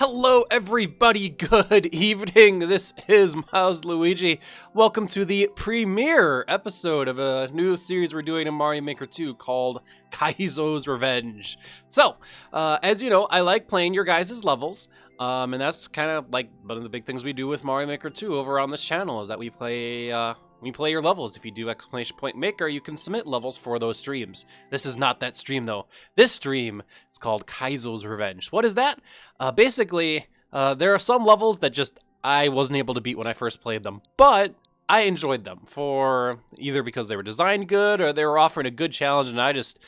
Hello everybody, good evening, this is Milesluigi. Welcome to the premiere episode of a new series we're doing in Mario Maker 2 called Kaizo's Revenge. So, as you know, I like playing your guys' levels, and that's kind of like one of the big things we do with Mario Maker 2 over on this channel is that we play your levels. If you do exclamation point maker, you can submit levels for those streams. This is not that stream though. This stream is called Kaizo's Revenge. What is that? Basically, there are some levels that just I wasn't able to beat when I first played them, but I enjoyed them for either because they were designed good or they were offering a good challenge and I just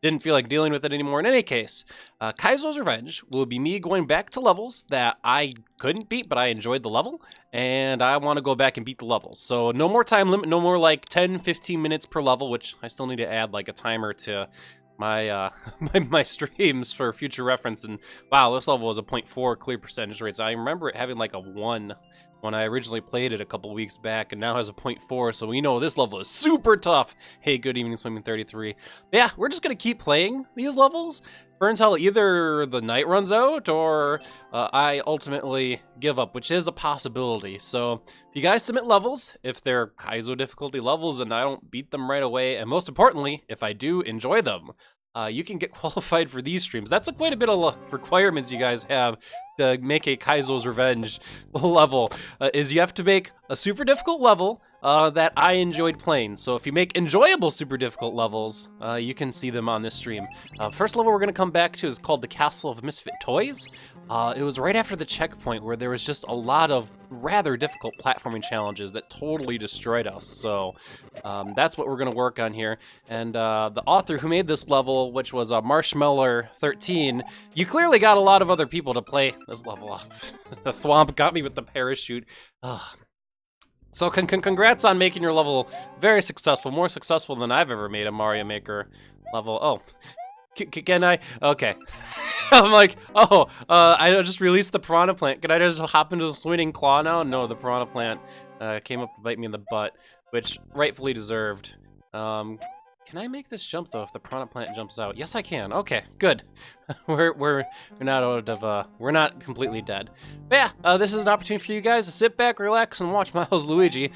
didn't feel like dealing with it anymore. In any case, Kaizo's Revenge will be me going back to levels that I couldn't beat, but I enjoyed the level, and I want to go back and beat the levels. So no more time limit, no more like 10-15 minutes per level, which I still need to add like a timer to my my streams for future reference. And wow, this level was a 0.4 clear percentage rate. So I remember it having like a 1 when I originally played it a couple weeks back, and now has a 0.4, so we know this level is super tough. Hey, good evening, Swimming 33. But yeah, we're just gonna keep playing these levels for until either the night runs out or I ultimately give up, which is a possibility. So if you guys submit levels, if they're Kaizo difficulty levels and I don't beat them right away, and most importantly, if I do enjoy them, you can get qualified for these streams. That's quite a bit of requirements you guys have to make a Kaizo's Revenge level. Is you have to make a super difficult level that I enjoyed playing. So if you make enjoyable super difficult levels, you can see them on this stream. First level we're going to come back to is called the Castle of Misfit Toys. It was right after the checkpoint where there was just a lot of rather difficult platforming challenges that totally destroyed us. So that's what we're going to work on here. And the author who made this level, which was Marshmallow13, you clearly got a lot of other people to play this level off. The Thwomp got me with the parachute. Ugh. So congrats on making your level very successful, more successful than I've ever made a Mario Maker level. Oh, can I? Okay. I'm like, oh, I just released the Piranha Plant. Can I just hop into the Swinging Claw now? No, the Piranha Plant came up to bite me in the butt, which rightfully deserved. Can I make this jump though if the Piranha Plant jumps out? Yes, I can. Okay, good. we're not out of we're not completely dead. But yeah, this is an opportunity for you guys to sit back, relax, and watch Milesluigi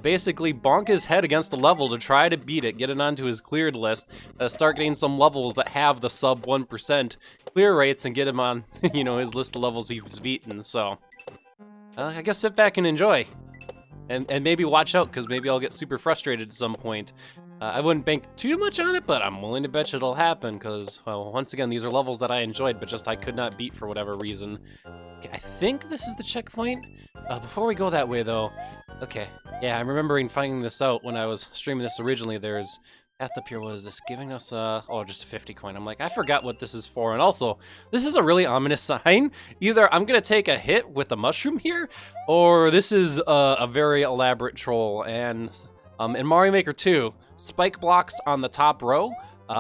basically bonk his head against a level to try to beat it, get it onto his cleared list, start getting some levels that have the sub 1% clear rates, and get him on you know his list of levels he's beaten. So I guess sit back and enjoy. And maybe watch out, because maybe I'll get super frustrated at some point. I wouldn't bank too much on it, but I'm willing to bet it'll happen, because, well, once again, these are levels that I enjoyed, but just I could not beat for whatever reason. Okay, I think this is the checkpoint. Before we go that way, though, okay, yeah, I'm remembering finding this out when I was streaming this originally. There's path up here. What is this? Giving us oh, just a 50 coin. I'm like, I forgot what this is for. And also, this is a really ominous sign. Either I'm gonna take a hit with a mushroom here, or this is a very elaborate troll. And in Mario Maker 2, spike blocks on the top row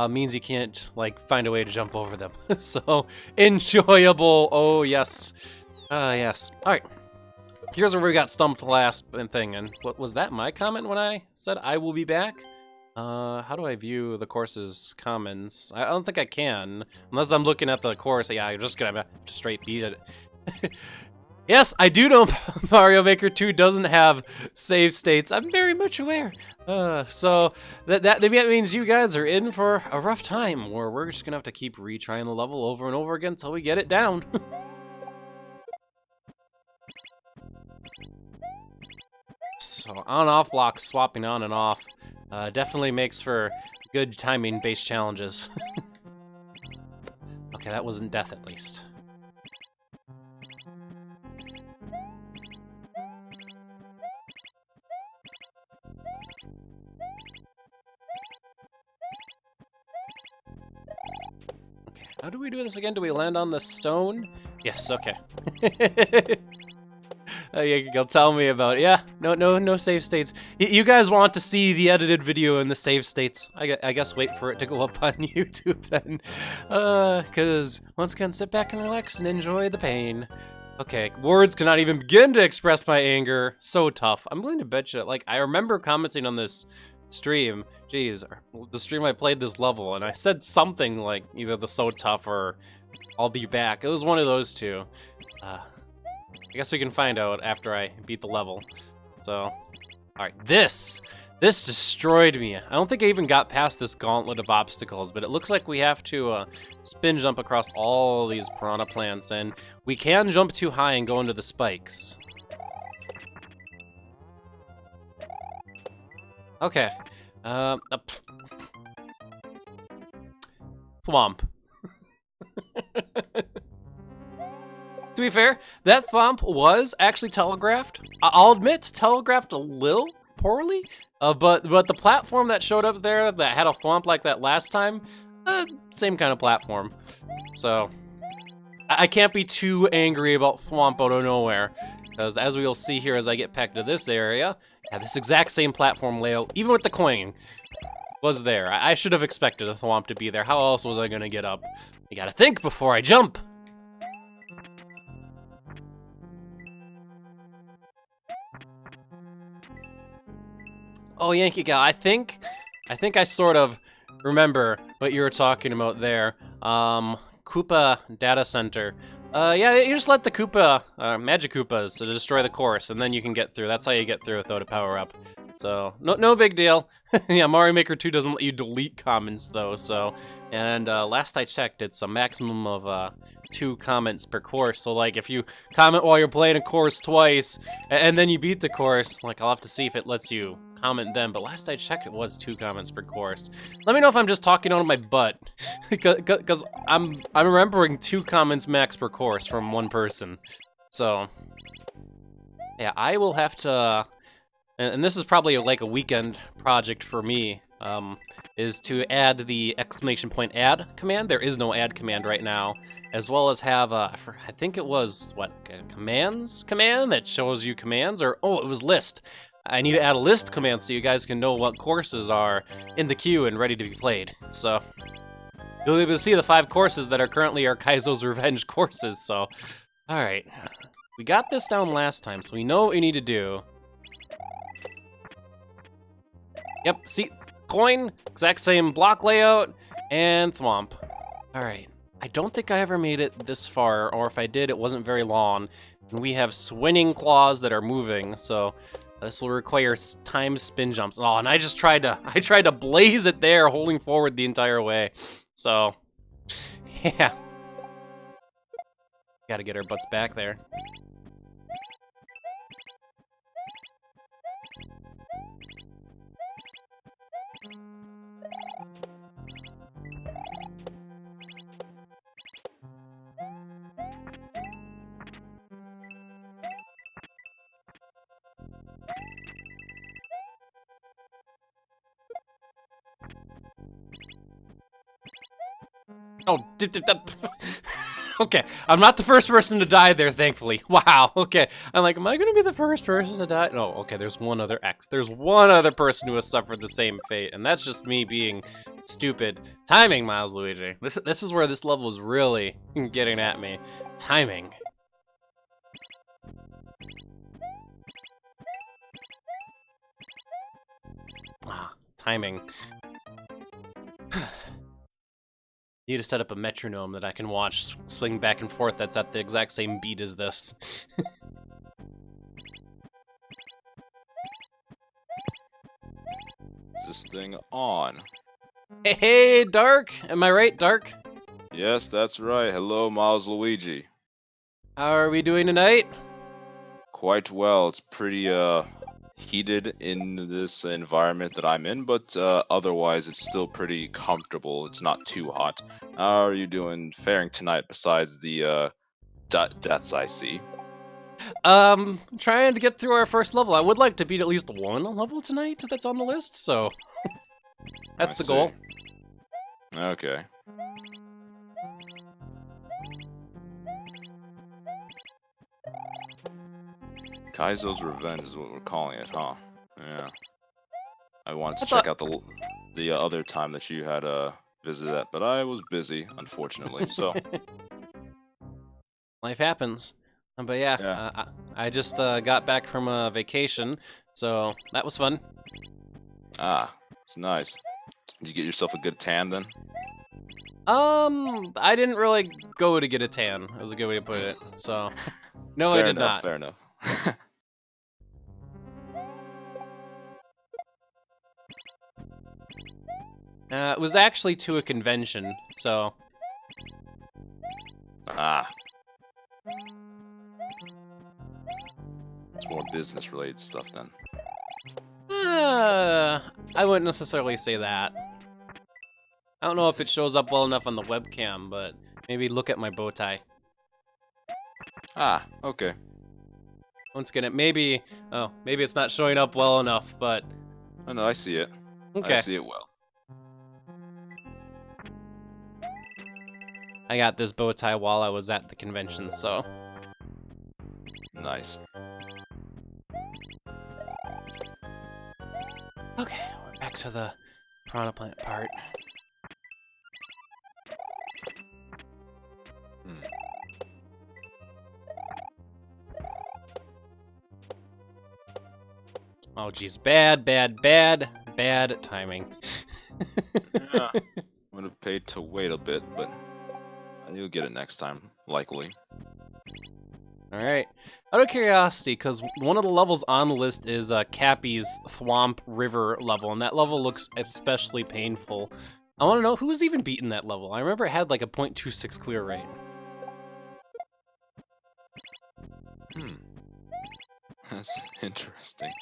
means you can't like find a way to jump over them. So enjoyable. Oh yes, yes. All right. Here's where we got stumped last thing. And what was that? My comment when I said I will be back? How do I view the course's comments? I don't think I can, unless I'm looking at the course. Yeah, I'm just gonna have to straight beat it. Yes, I do know Mario Maker 2 doesn't have save states. I'm very much aware. So that means you guys are in for a rough time, or we're just gonna have to keep retrying the level over and over again until we get it down. So on-off blocks, swapping on and off. Definitely makes for good timing-based challenges. Okay, that wasn't death at least. Okay, how do we do this again? Do we land on the stone? Yes, okay. You can tell me about it. Yeah, no save states. You guys want to see the edited video in the save states. I guess wait for it to go up on YouTube then. Because once again, sit back and relax and enjoy the pain. Okay, words cannot even begin to express my anger. So tough. I'm willing to bet you, like, I remember commenting on this stream, geez, the stream I played this level, and I said something like either the so tough or I'll be back. It was one of those two. I guess we can find out after I beat the level. So, alright, this destroyed me. I don't think I even got past this gauntlet of obstacles, but it looks like we have to spin jump across all these piranha plants, and we can jump too high and go into the spikes. Okay. Thwomp. To be fair, that thwomp was actually telegraphed. I'll admit, telegraphed a little poorly, but the platform that showed up there that had a thwomp like that last time, same kind of platform. So, I can't be too angry about thwomp out of nowhere, because as we will see here as I get back to this area, yeah, this exact same platform layout, even with the coin, was there. I should have expected a thwomp to be there. How else was I gonna get up? You gotta think before I jump. Oh, Yankee Gal, I think I sort of remember what you were talking about there. Koopa Data Center. Yeah, you just let the Koopa, Magic Koopas to destroy the course, and then you can get through. That's how you get through without a power-up. So, no big deal. Yeah, Mario Maker 2 doesn't let you delete comments, though, so... And, last I checked, it's a maximum of, 2 comments per course. So, like, if you comment while you're playing a course twice, and then you beat the course, like, I'll have to see if it lets you comment then, but last I checked, it was 2 comments per course. Let me know if I'm just talking out of my butt, because I'm remembering 2 comments max per course from one person. So, yeah, I will have to... And this is probably like a weekend project for me, is to add the !add command. There is no add command right now, as well as have, I think it was, what, commands command that shows you commands, or, oh, it was list. I need to add a list command so you guys can know what courses are in the queue and ready to be played. So, you'll be able to see the 5 courses that are currently our Kaizo's Revenge courses, so. Alright, we got this down last time, so we know what we need to do. Yep, see, coin, exact same block layout, and thwomp. Alright, I don't think I ever made it this far, or if I did, it wasn't very long. And we have swinging claws that are moving, so this will require timed spin jumps. Oh, and I tried to blaze it there, holding forward the entire way. So, yeah. Gotta get our butts back there. Oh, okay, I'm not the first person to die there, thankfully. Wow, okay. I'm like, am I gonna be the first person to die? No, okay, there's one other X. There's one other person who has suffered the same fate, and that's just me being stupid. Timing, Milesluigi. This is where this level is really getting at me. Timing. Ah, timing. Need to set up a metronome that I can watch swing back and forth that's at the exact same beat as this. Is this thing on? Hey, Dark! Am I right, Dark? Yes, that's right. Hello, Milesluigi. How are we doing tonight? Quite well. It's pretty, heated in this environment that I'm in, but otherwise it's still pretty comfortable. It's not too hot. How are you faring tonight besides the deaths I see? Trying to get through our first level. I would like to beat at least one level tonight that's on the list, so that's the goal. Okay. Kaizo's Revenge is what we're calling it, huh? Yeah. I wanted to check out the other time that you had visited that, but I was busy, unfortunately. So life happens. But yeah, I just got back from a vacation, so that was fun. Ah, it's nice. Did you get yourself a good tan then? I didn't really go to get a tan. That was a good way to put it. So, no, I Fair did enough, not. fair enough. It was actually to a convention, so. Ah. It's more business-related stuff then. I wouldn't necessarily say that. I don't know if it shows up well enough on the webcam, but maybe look at my bow tie. Ah, okay. Once again, maybe it's not showing up well enough, but. Oh no, I see it. Okay. I see it well. I got this bow tie while I was at the convention, so. Nice. Okay, we're back to the piranha plant part. Oh geez, bad timing. Yeah. Would have paid to wait a bit, but you'll get it next time, likely. Alright. Out of curiosity, because one of the levels on the list is Cappy's Thwomp River level, and that level looks especially painful. I want to know who's even beaten that level. I remember it had like a 0.26 clear rate. That's interesting.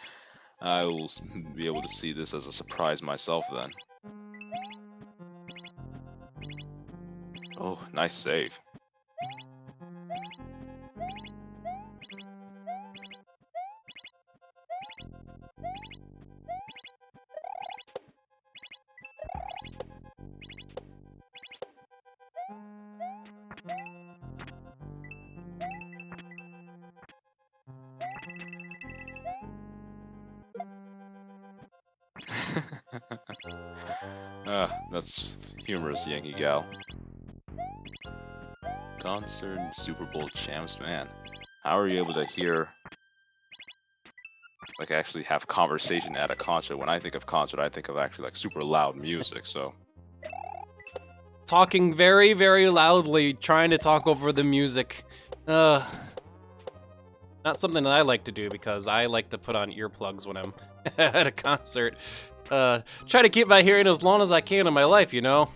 I will be able to see this as a surprise myself then. Oh, nice save. That's humorous, Yankee gal. Concert and Super Bowl champs, man. How are you able to hear, like, actually have conversation at a concert? When I think of concert, I think of actually like super loud music, so. Talking very, very loudly, trying to talk over the music. Not something that I like to do because I like to put on earplugs when I'm at a concert. Try to keep my hearing as long as I can in my life, you know?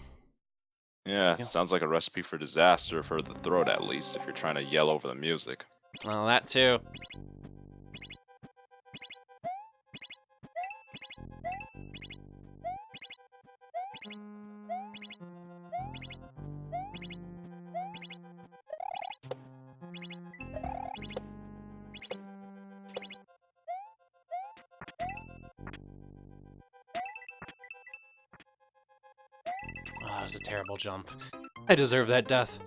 Yeah, sounds like a recipe for disaster for the throat, at least, if you're trying to yell over the music. Well, that too. Oh, that was a terrible jump. I deserve that death.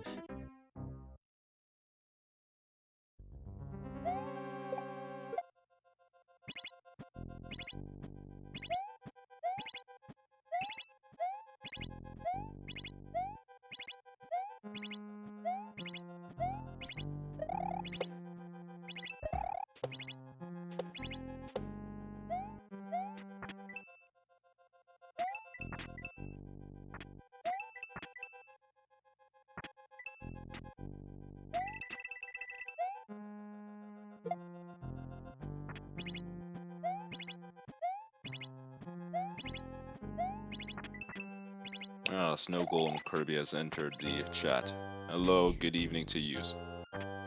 Snow Golem Kirby has entered the chat. Hello, good evening to you.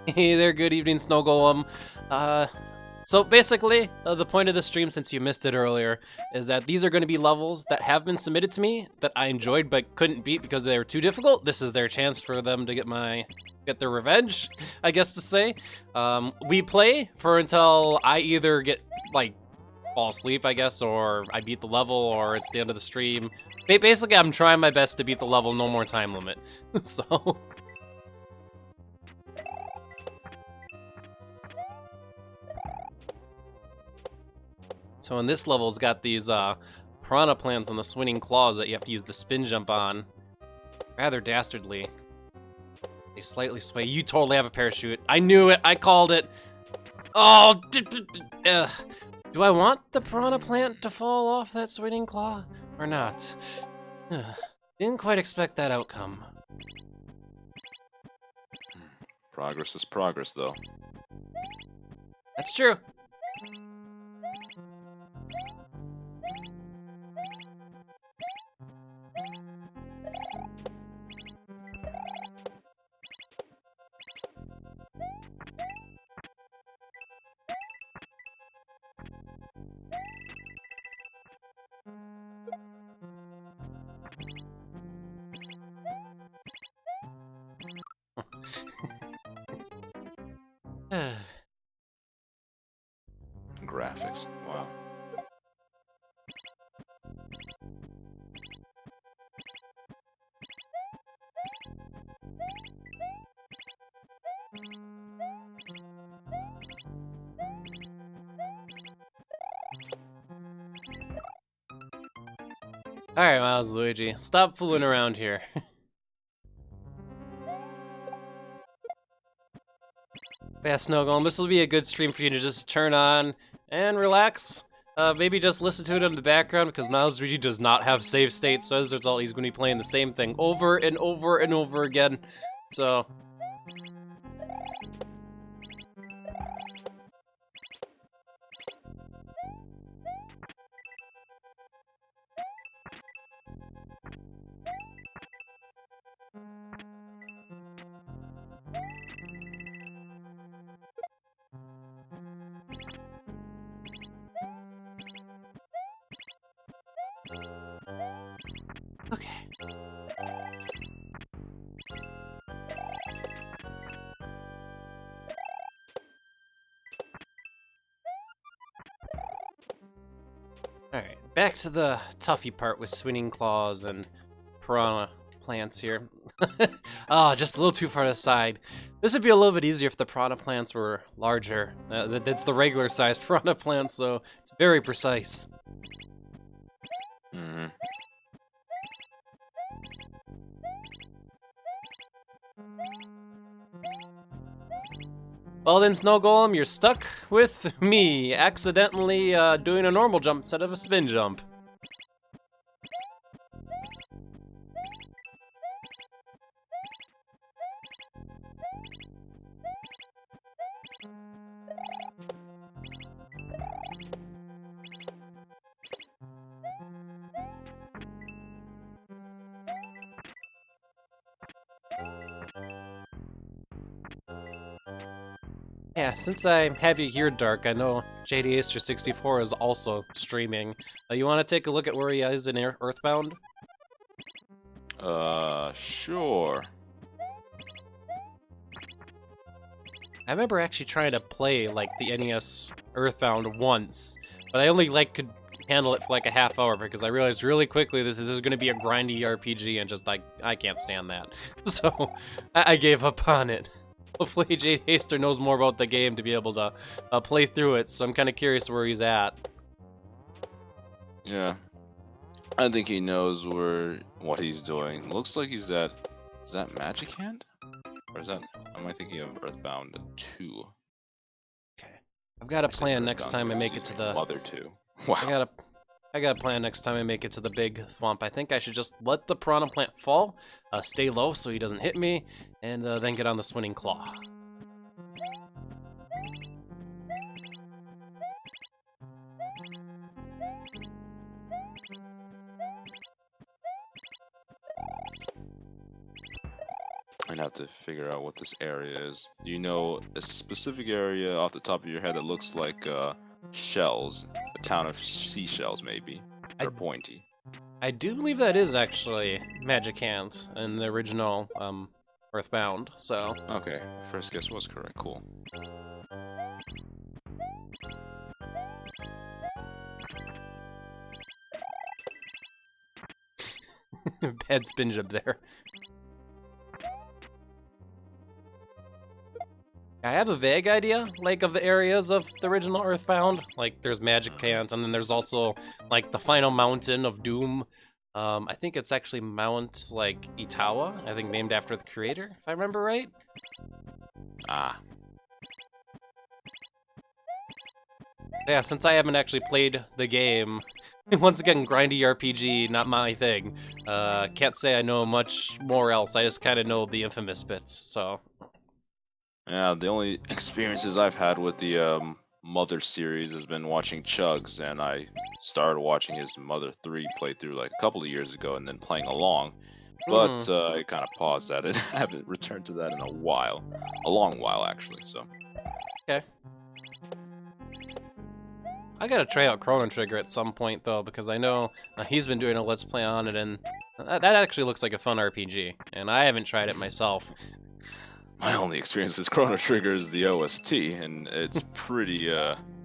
Hey there, good evening, Snow Golem. So basically, the point of the stream, since you missed it earlier, is that these are going to be levels that have been submitted to me that I enjoyed but couldn't beat because they were too difficult. This is their chance for them to get their revenge, I guess to say. We play for until I either get, like, fall asleep, I guess, or I beat the level, or it's the end of the stream. Basically, I'm trying my best to beat the level, no more time limit. So... So in this level, it's got these piranha plants on the swinging claws that you have to use the spin jump on. Rather dastardly. They slightly sway. You totally have a parachute. I knew it. I called it. Oh, do I want the piranha plant to fall off that swinging claw or not? Didn't quite expect that outcome. Progress is progress, though. That's true. Graphics. Wow. Alright, Milesluigi, stop fooling around here. Yeah, Snow Golem, this will be a good stream for you to just turn on and relax. Maybe just listen to it in the background because Milesluigi does not have save states, so as a result, he's going to be playing the same thing over and over and over again. So. Okay. Alright, back to the toughy part with swinging claws and piranha plants here. Oh, just a little too far to the side. This would be a little bit easier if the piranha plants were larger. That's the regular size piranha plants, so it's very precise. Mm-hmm. Well then, Snow Golem, you're stuck with me, accidentally doing a normal jump instead of a spin jump. Yeah, since I have you here, Dark, I know JD Aster 64 is also streaming. You want to take a look at where he is in Earthbound? Sure. I remember actually trying to play like the NES Earthbound once, but I only could handle it for like a half hour because I realized really quickly this is going to be a grindy RPG and just I can't stand that. So I gave up on it. Hopefully Jade Haster knows more about the game to be able to play through it, so I'm kind of curious where he's at. Yeah. I think he knows what he's doing. Looks like he's at... Is that Magic Hand? Or is that... Am I thinking of Earthbound 2? Okay. I've got a plan next time I make it to the... Mother 2. Wow. I got a plan next time I make it to the big thwomp. I think I should just let the piranha plant fall, stay low so he doesn't hit me, and then get on the swinging claw. I'd have to figure out what this area is. Do you know a specific area off the top of your head that looks like shells? A town of seashells, maybe? Or pointy? I do believe that is actually Magic Hand in the original Earthbound, so... Okay, first guess was correct. Cool. Bad spin jump there. I have a vague idea, like, of the areas of the original Earthbound. Like, there's Magic Hand, and then there's also, like, the final mountain of Doom. I think it's actually Mount, like, Itawa, I think named after the creator, if I remember right. Ah. Yeah, since I haven't actually played the game, Once again, grindy RPG, not my thing. Can't say I know much more else. I just kind of know the infamous bits, so. Yeah, the only experiences I've had with the Mother series has been watching Chugs, and I started watching his Mother 3 playthrough like a couple of years ago and then playing along. But I kind of paused at it. I haven't returned to that in a while. A long while, actually, so. Okay. I gotta try out Chrono Trigger at some point, though, because I know he's been doing a Let's Play on it, and that actually looks like a fun RPG, and I haven't tried it myself. My only experience with Chrono Trigger is the OST, and it's pretty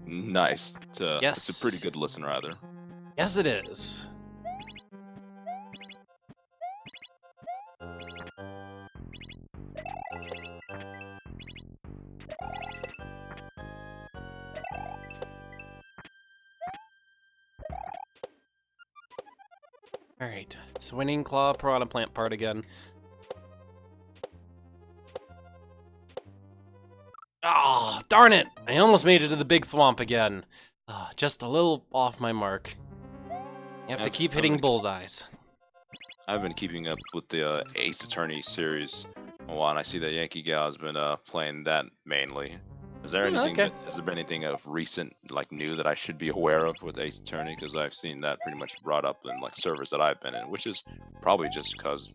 nice. Yes. It's a pretty good listen, rather. Yes, it is. Alright, Swinging Claw Piranha Plant part again. Ah, oh, darn it! I almost made it to the big thwomp again. Just a little off my mark. You have to keep hitting bullseyes. I've been keeping up with the Ace Attorney series a while, and I see that Yankee Gal has been playing that mainly. Is there anything? Has there been anything of recent, like new, that I should be aware of with Ace Attorney? Because I've seen that pretty much brought up in like servers that I've been in, which is probably just because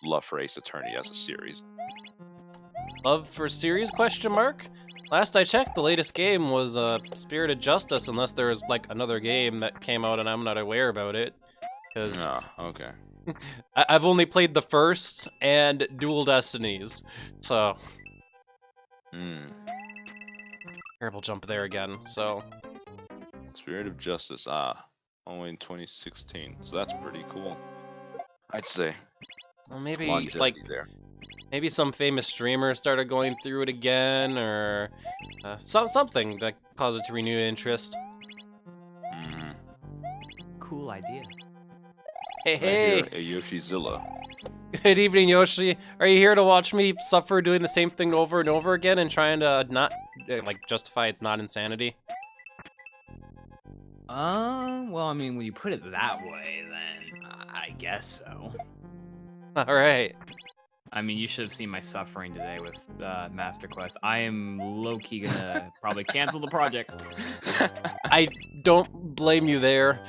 love for Ace Attorney as a series. Love for series? Question mark. Last I checked, the latest game was Spirited Justice, unless there is like another game that came out and I'm not aware about it. Because okay. I've only played the first and Dual Destinies, so. Terrible jump there again, so. Spirit of Justice, only in 2016, so that's pretty cool. I'd say. Well, maybe like maybe some famous streamer started going through it again, or something that caused it to renew interest. Cool idea. Hey, Yoshizilla. Good evening, Yoshi. Are you here to watch me suffer doing the same thing over and over again and trying to not, like, justify its not insanity? Well, I mean, when you put it that way, then I guess so. Alright. I mean, you should have seen my suffering today with Master Quest. I am low-key gonna probably cancel the project. I don't blame you there.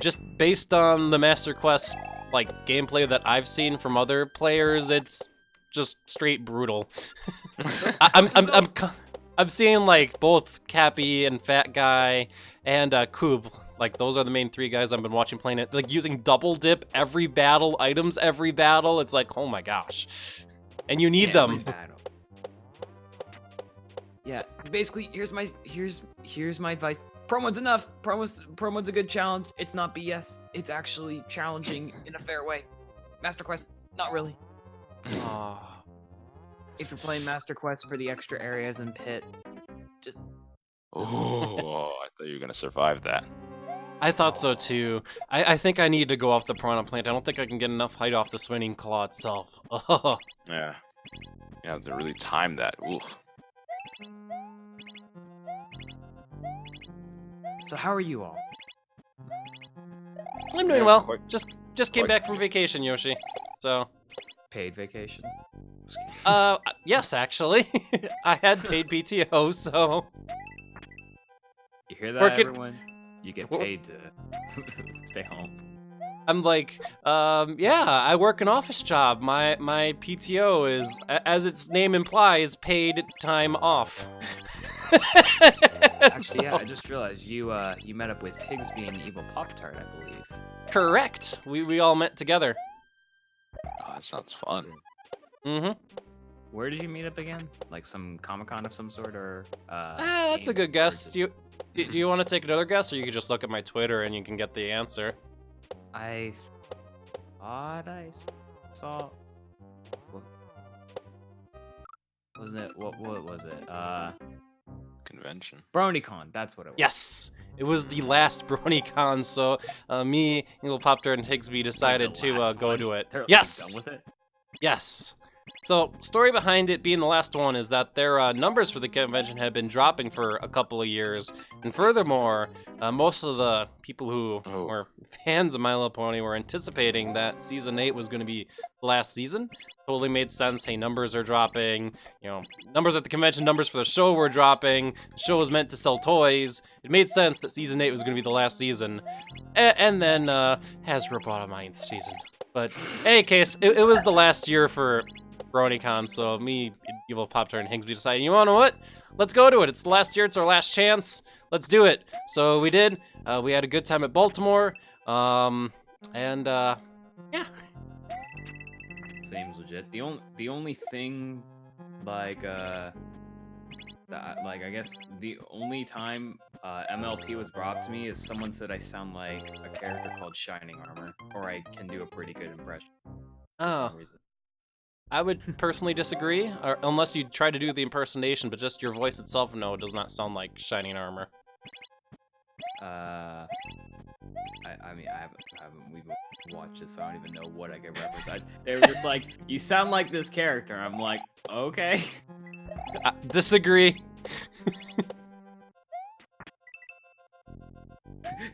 Just based on the Master Quest, like, gameplay that I've seen from other players, it's just straight brutal. I'm seeing, like, both Cappy and Fat Guy and Coob. Like, those are the main three guys I've been watching playing it. Like, using double dip every battle, items every battle. It's like, oh my gosh. And you need them. Yeah, basically, here's my advice. Promo's enough. Promo's a good challenge. It's not BS. It's actually challenging in a fair way. Master Quest, not really. If you're playing Master Quest for the extra areas and pit, just. Oh, I thought you were gonna survive that. I thought so too. I think I need to go off the Piranha Plant. I don't think I can get enough height off the Swinging Claw itself. Oh. Yeah. Yeah, to really time that. Oof. So how are you all? I'm doing well. Just came back from vacation, Yoshi. So. Paid vacation? Yes, actually. I had paid PTO, so. You hear that, everyone? You get paid to stay home. I'm like, yeah, I work an office job. My PTO is, as its name implies, paid time off. Actually, yeah, I just realized you met up with Higsby and Evil Pop-Tart, I believe. Correct. We all met together. Oh, that sounds fun. Mm-hmm. Where did you meet up again? Like some Comic-Con of some sort, or that's a good guess. Do you want to take another guess, or you could just look at my Twitter and you can get the answer? I thought I saw. Wasn't it? What was it? Convention. BronyCon. That's what it was. Yes, it was the last BronyCon. So me, Evil Pop-Tart, and Higsby decided to go to it. They're yes. done with it? Yes. So, story behind it being the last one is that their numbers for the convention had been dropping for a couple of years, and furthermore, most of the people who were fans of My Little Pony were anticipating that Season 8 was going to be the last season. Totally made sense. Hey, numbers are dropping. You know, numbers at the convention, numbers for the show were dropping. The show was meant to sell toys. It made sense that Season 8 was going to be the last season. And then Hasbro bought a 9th season. But in any case, it was the last year for BronyCon, so me, Evil Pop-Tart, and Higsby decided, you wanna know what? Let's go to it. It's the last year. It's our last chance. Let's do it. So we did. We had a good time at Baltimore. Yeah. Seems legit. The only thing, like, that, like, I guess the only time MLP was brought to me is someone said I sound like a character called Shining Armor, or I can do a pretty good impression. For some reason. I would personally disagree, unless you try to do the impersonation, but just your voice itself, no, it does not sound like Shining Armor. I mean, I haven't we've watched it, so I don't even know what I could represent. They were just like, you sound like this character. I'm like, okay. Disagree.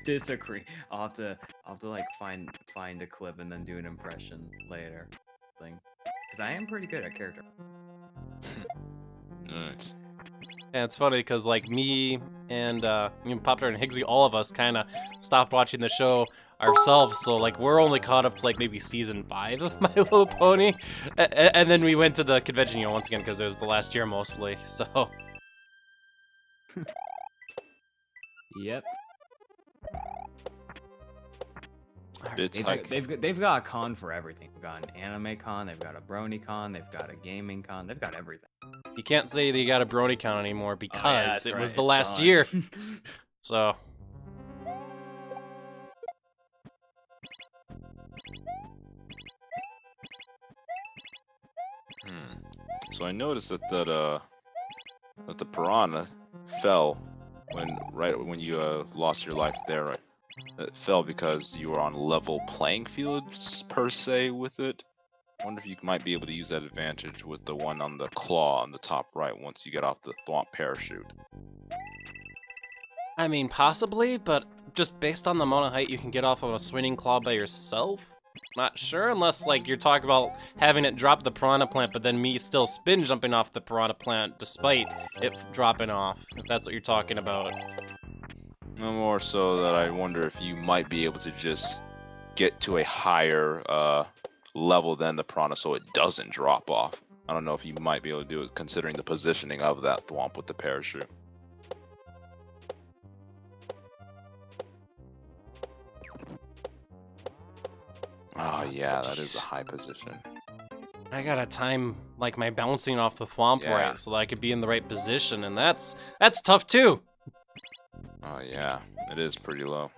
Disagree. I'll have to like find a clip and then do an impression later. Because I am pretty good at character. Nice. Yeah, it's funny because like me and Pop-Tart and Higsby, all of us kind of stopped watching the show ourselves. So like we're only caught up to like maybe season 5 of My Little Pony, and then we went to the convention, you know, once again because it was the last year mostly. So. Yep. They've got a con for everything. They've got an anime con, they've got a brony con, they've got a gaming con, they've got everything. You can't say that you got a brony con anymore because it was the last gone. year. So. So I noticed that the piranha fell right when you lost your life there, right? It fell because you were on level playing fields per se with it. I wonder if you might be able to use that advantage with the one on the claw on the top right once you get off the thwomp parachute. I mean, possibly, but just based on the amount of height you can get off of a swinging claw by yourself? Not sure, unless like you're talking about having it drop the piranha plant, but then me still spin jumping off the piranha plant despite it dropping off, if that's what you're talking about. No more so that I wonder if you might be able to just get to a higher level than the piranha so it doesn't drop off. I don't know if you might be able to do it considering the positioning of that thwomp with the parachute. Oh yeah, that is a high position. I gotta time like my bouncing off the thwomp right so that I could be in the right position, and that's tough too. Oh yeah, it is pretty low.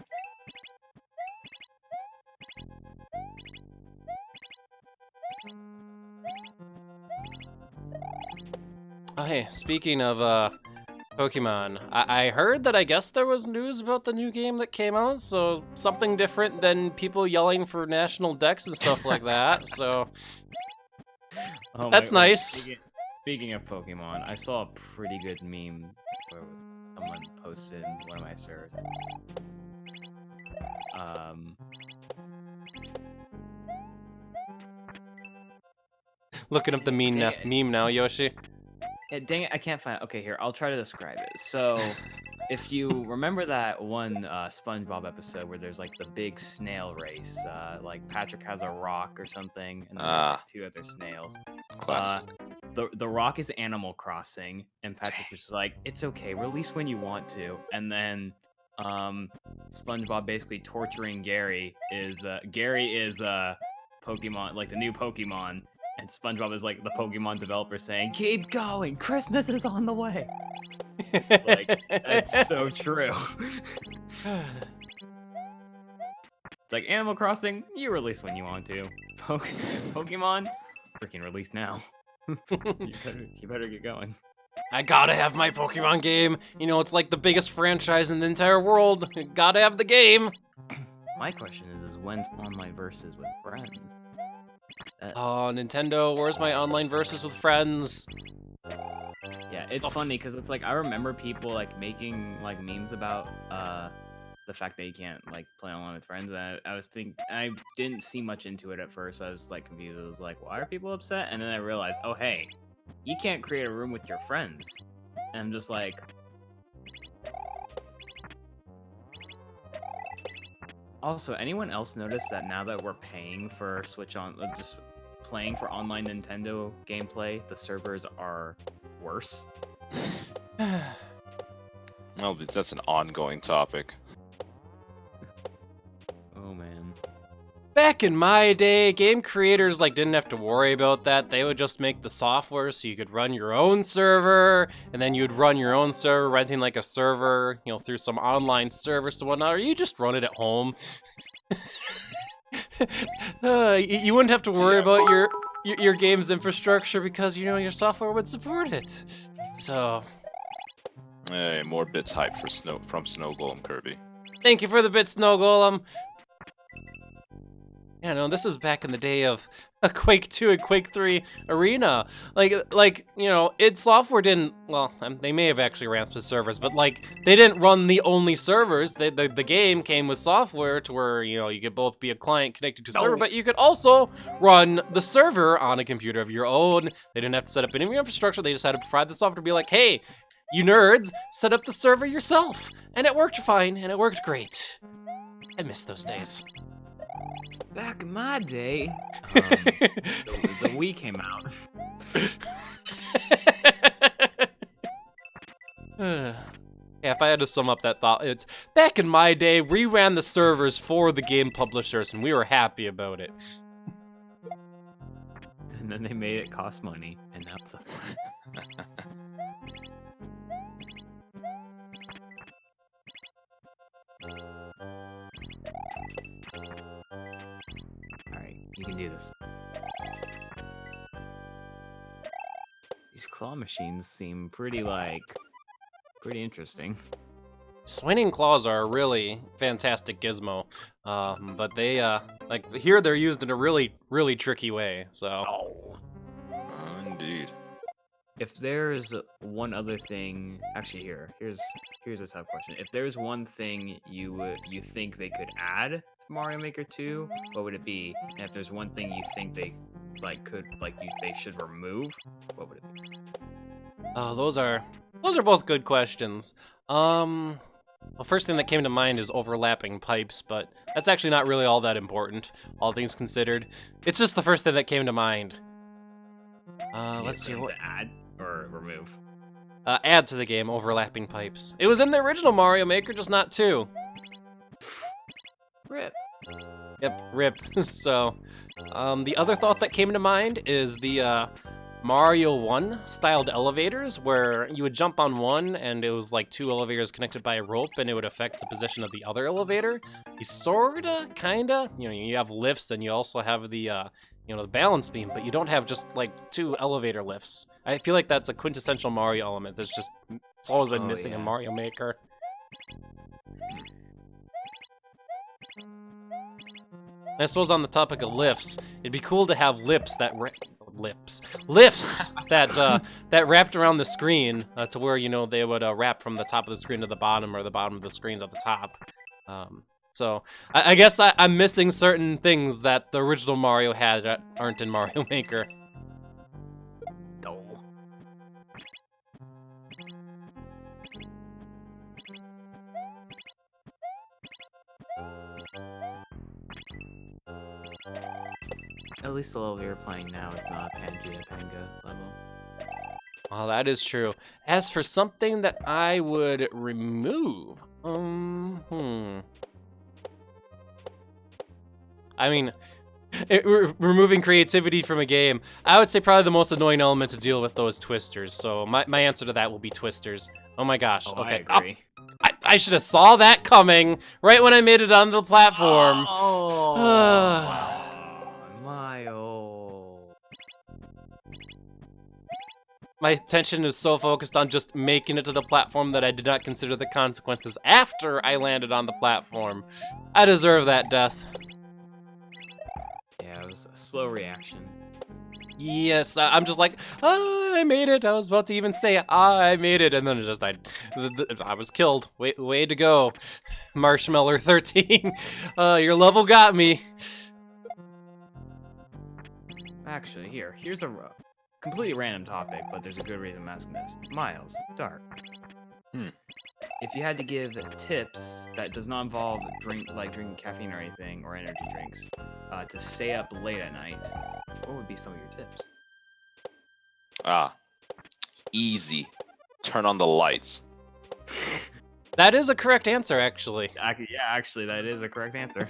Oh hey, speaking of Pokemon, I heard that I guess there was news about the new game that came out, so something different than people yelling for national decks and stuff like that, so that's nice. Speaking of Pokemon, I saw a pretty good meme where someone posted in one of my servers. Looking up the meme now, Yoshi. Yeah, dang it, I can't find it. Okay, here, I'll try to describe it. So, if you remember that one SpongeBob episode where there's like the big snail race, like Patrick has a rock or something, and then there's like 2 other snails. Classic. The rock is Animal Crossing, and Patrick was just like, it's okay, release when you want to. And then SpongeBob basically torturing Gary is Pokemon, like the new Pokemon. And SpongeBob is like the Pokemon developer saying, keep going, Christmas is on the way. It's like, that's so true. It's like Animal Crossing, you release when you want to. Pokemon, freaking release now. you better get going. I gotta have my Pokemon game. You know, it's like the biggest franchise in the entire world. Gotta have the game. My question is when's online versus with friends? Oh, Nintendo, where's my online versus with friends? Yeah, it's funny because it's like I remember people like making like memes about the fact that you can't like play online with friends. And I was I didn't see much into it at first. I was like confused. I was like, why are people upset? And then I realized, oh hey, you can't create a room with your friends. And I'm just like. Also, anyone else notice that now that we're paying for Switch on, just playing for online Nintendo gameplay, the servers are worse? Well, that's an ongoing topic. Oh man. Back in my day, game creators like didn't have to worry about that. They would just make the software so you could run your own server, and then you'd run your own server, renting like a server, you know, through some online service and whatnot, or you just run it at home. You wouldn't have to worry about your game's infrastructure because you know your software would support it. So, Hey, more bits hype for from Snow Golem Kirby. thank you for the bit, Snow Golem. Yeah, no, this was back in the day of a Quake 2 and Quake 3 Arena. Like you know, id Software didn't, well, they may have actually ramped the servers, but like, they didn't run the only servers. The game came with software to where, you know, you could both be a client connected to a server, but you could also run the server on a computer of your own. They didn't have to set up any infrastructure, they just had to provide the software to be like, hey, you nerds, set up the server yourself. And it worked fine, and it worked great. I miss those days. Back in my day, the Wii came out. Yeah, if I had to sum up that thought, it's back in my day, we ran the servers for the game publishers, and we were happy about it. And then they made it cost money, and now it's Alright, you can do this. These claw machines seem pretty interesting. Swinging claws are a really fantastic gizmo, but they, like, here they're used in a really, really tricky way, so. Oh. Indeed. If there's one other thing, actually here's a tough question. If there's one thing you think they could add to Mario Maker 2, what would it be? And if there's one thing you think they they should remove, what would it be? Oh, those are both good questions. Well, first thing that came to mind is overlapping pipes, but that's actually not really all that important, all things considered. It's just the first thing that came to mind. Let's see what to add or remove. Add to the game overlapping pipes. It was in the original Mario Maker, just not 2. Rip. Yep, rip. So, the other thought that came to mind is the Mario 1 styled elevators, where you would jump on one and it was like 2 elevators connected by a rope and it would affect the position of the other elevator. You sorta, kinda, you know, you have lifts and you also have the, you know, the balance beam, but you don't have just like 2 elevator lifts. I feel like that's a quintessential Mario element that's just, it's always been missing in Mario Maker. I suppose on the topic of lifts, it'd be cool to have lifts that that wrapped around the screen to where, you know, they would wrap from the top of the screen to the bottom, or the bottom of the screen to the top. So I guess I'm missing certain things that the original Mario had that aren't in Mario Maker. Oh. At least the level you're playing now is not Pangea Panga level. Well, that is true. As for something that I would remove, I mean, removing creativity from a game, I would say probably the most annoying element to deal with those twisters. So my answer to that will be twisters. Oh my gosh. Oh, okay. I agree. I should have saw that coming right when I made it onto the platform. Oh, wow. My attention is so focused on just making it to the platform that I did not consider the consequences after I landed on the platform. I deserve that death. Yeah, it was slow reaction. Yes, I'm just like, oh, I made it. I was about to even say, I made it, and then it just I was killed. Way to go, Marshmallow 13. Your level got me. Actually, here's a completely random topic, but there's a good reason I'm asking this. Miles, Dark. If you had to give tips that does not involve drinking caffeine or anything, or energy drinks, to stay up late at night, what would be some of your tips? Easy. Turn on the lights. That is a correct answer, actually. Actually, that is a correct answer.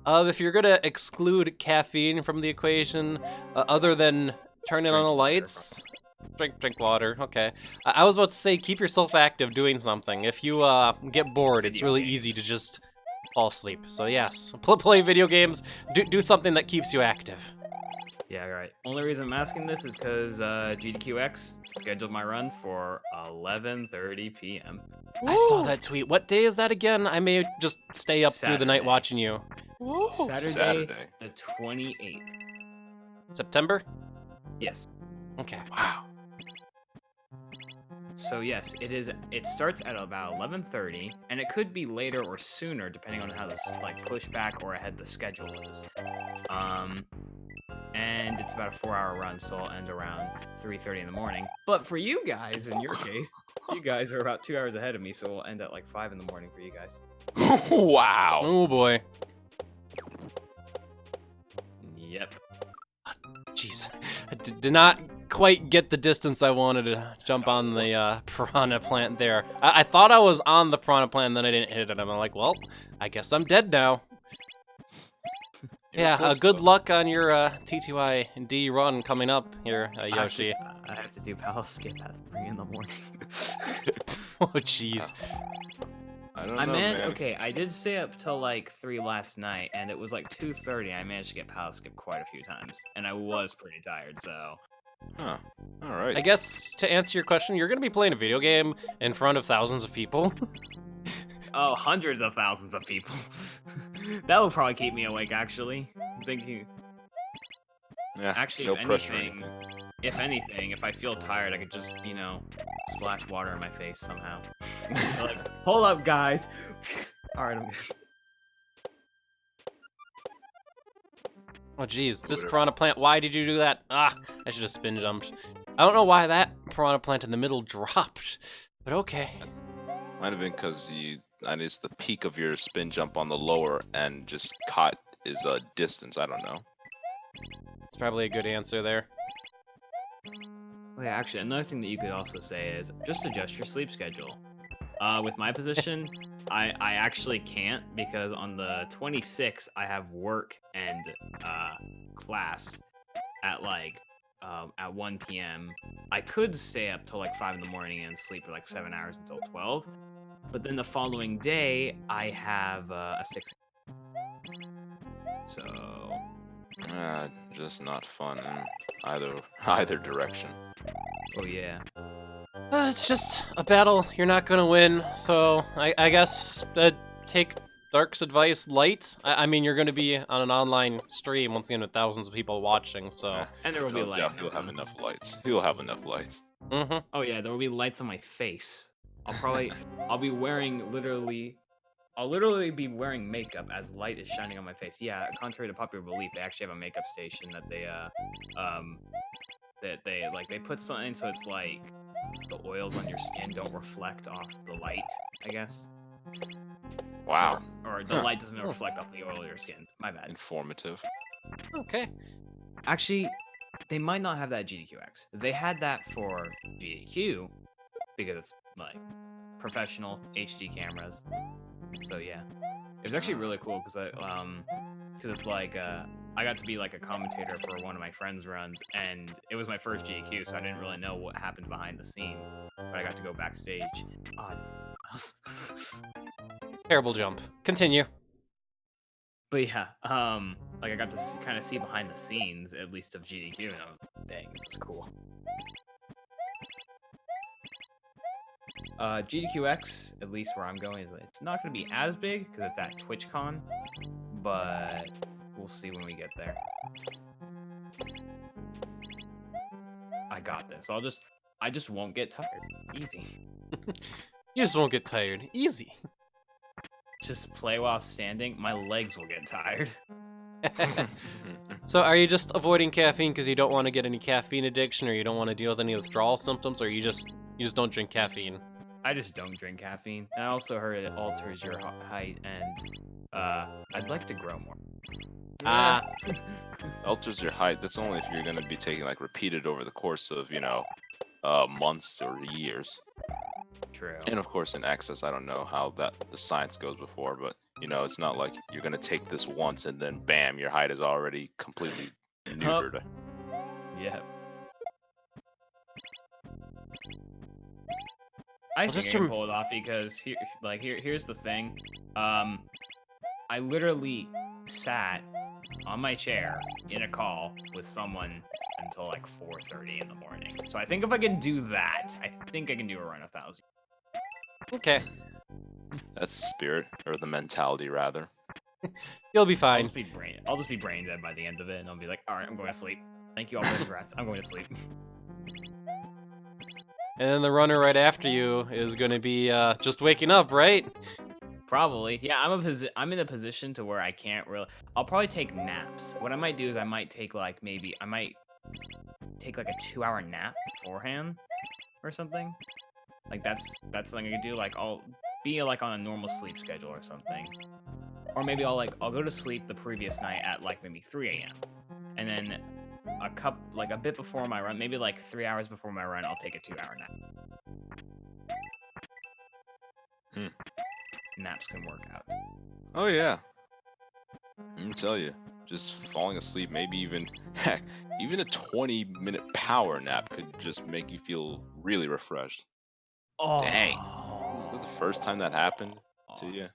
If you're gonna exclude caffeine from the equation, other than turning on the lights, drink water. Okay. I was about to say keep yourself active doing something. If you get bored, it's really easy to just fall asleep. So yes, play video games. Do something that keeps you active. Yeah, right. Only reason I'm asking this is because GDQX scheduled my run for 11:30 p.m. I saw that tweet. What day is that again? I may just stay up through the night Saturday. watching you. Saturday, the 28th. September? Yes. Okay. Wow. So yes, it is. It starts at about 11:30, and it could be later or sooner depending on how this push back or ahead the schedule is. And it's about a 4-hour run, so I'll end around 3:30 in the morning. But for you guys, in your case, you guys are about 2 hours ahead of me, so we'll end at like 5 in the morning for you guys. Wow. Oh boy. Yep. Jeez. I did not quite get the distance I wanted to jump on the piranha plant there. I thought I was on the piranha plant, and then I didn't hit it. I'm like, well, I guess I'm dead now. Yeah, good luck on your TTY-D run coming up here, Yoshi. I have to do power skip at 3 in the morning. Oh, jeez. I don't know, man. Okay, I did stay up till like 3 last night, and it was like 2:30. I managed to get power skip quite a few times, and I was pretty tired, so... Huh. All right. I guess to answer your question, you're gonna be playing a video game in front of thousands of people. Oh, hundreds of thousands of people. That would probably keep me awake, actually. I'm thinking... Yeah, Actually, no pressure or anything. if anything, if I feel tired, I could just, you know, splash water in my face somehow. Like, hold up, guys. Alright, I'm good. Oh, jeez, this piranha plant, why did you do that? I should have spin jumped. I don't know why that piranha plant in the middle dropped, but okay. Might have been because and it's the peak of your spin jump on the lower and just caught is a distance. I don't know. It's probably a good answer there. Well, yeah, actually, another thing that you could also say is just adjust your sleep schedule. With my position, I actually can't because on the 26th I have work and class at at 1 p.m. I could stay up till like 5 in the morning and sleep for like 7 hours until 12, but then the following day I have a 6. So Just not fun in either direction. oh yeah. It's just a battle you're not gonna win, so I guess take Dark's advice light. I mean, you're gonna be on an online stream once again with thousands of people watching, so... And there will be lights. He'll have enough lights. He'll have enough lights. Mm-hmm. Oh yeah, there will be lights on my face. I'll be wearing I'll literally be wearing makeup as light is shining on my face. Yeah, contrary to popular belief, they actually have a makeup station that they put something so it's like the oils on your skin don't reflect off the light, I guess. Wow. Or the light doesn't reflect off the oil of your skin. My bad. Informative. Okay. Actually, they might not have that GDQX. They had that for GDQ because it's like professional HD cameras. So yeah, it was actually really cool because it's like I got to be like a commentator for one of my friends' runs, and it was my first GDQ, so I didn't really know what happened behind the scene, but I got to go backstage. Terrible jump. Continue. But yeah, like I got to kind of see behind the scenes, at least of GDQ, and I was like, dang, it was cool. GDQX, at least where I'm going, is it's not going to be as big because it's at TwitchCon, but We'll see when we get there. I got this. I just won't get tired. Easy. You just won't get tired. Easy. Just play while standing. My legs will get tired. So are you just avoiding caffeine because you don't want to get any caffeine addiction, or you don't want to deal with any withdrawal symptoms, or you just don't drink caffeine? I just don't drink caffeine. And I also heard it alters your height, and I'd like to grow more. Ah, Alters your height. That's only if you're gonna be taking like repeated over the course of months or years. True. And of course, in excess, I don't know how the science goes before, but it's not like you're gonna take this once and then bam, your height is already completely neutered. Yep. I think just I can pull it off because here's the thing. I literally sat on my chair in a call with someone until like 4:30 in the morning. So I think if I can do that, I think I can do a run 1,000. okay. That's the spirit, or the mentality rather. You'll be I'll fine. just be brain dead by the end of it, and I'll be like, all right, I'm going to sleep. Thank you all for the rats. I'm going to sleep. And then the runner right after you is going to be just waking up, right? Probably. Yeah, I'm in a position to where I can't really. I'll probably take naps. What I might do is I might take like a 2-hour nap beforehand or something. Like that's something I could do. Like I'll be like on a normal sleep schedule or something. Or maybe I'll go to sleep the previous night at like maybe 3 a.m. And then a bit before my run, maybe like 3 hours before my run, I'll take a 2-hour nap. Naps can work out. Oh yeah. Let me tell you, just falling asleep, maybe even heck, even a 20-minute power nap could just make you feel really refreshed. Oh. Dang. Is that the first time that happened to you?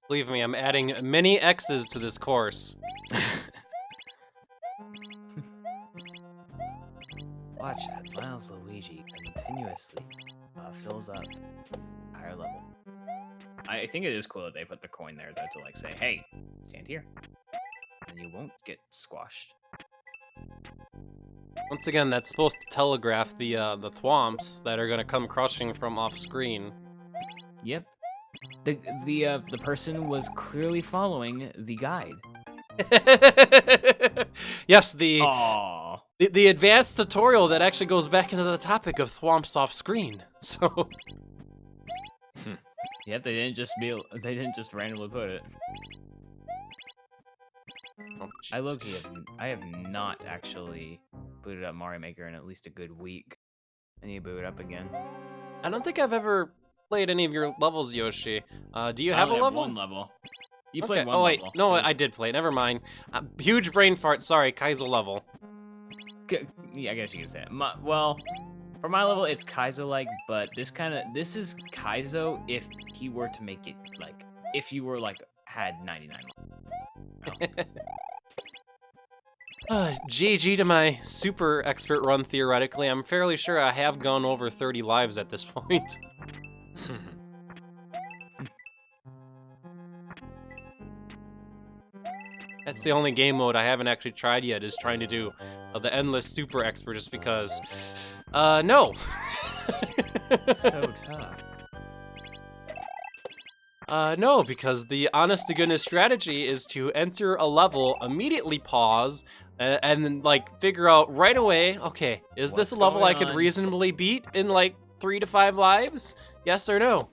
Believe me, I'm adding many X's to this course. Watch as Milesluigi continuously fills up higher level. I think it is cool that they put the coin there though to like say, hey, stand here, and you won't get squashed. Once again, that's supposed to telegraph the thwomps that are gonna come crushing from off screen. Yep. The person was clearly following the guide. Yes, the Aww. the advanced tutorial that actually goes back into the topic of thwomps off screen. So. Yep, they didn't just randomly put it. Oh, I have not actually booted up Mario Maker in at least a good week. I need to boot it up again. I don't think I've ever played any of your levels, Yoshi. Do you have a I only level? one level. You Okay. played one Oh wait, level. no, I did play. Never mind. Huge brain fart. Sorry, Kaizo level. Yeah, I guess you could say it. Well, for my level, it's Kaizo-like, but this is Kaizo if he were to make it like if you were had 99. GG to my super expert run. Theoretically, I'm fairly sure I have gone over 30 lives at this point. That's the only game mode I haven't actually tried yet, is trying to do the endless super expert, just because, no. So tough. No, because the honest to goodness strategy is to enter a level, immediately pause, and then figure out right away, okay, is this a What's level I going could on? reasonably beat in 3 to 5 lives? Yes or no?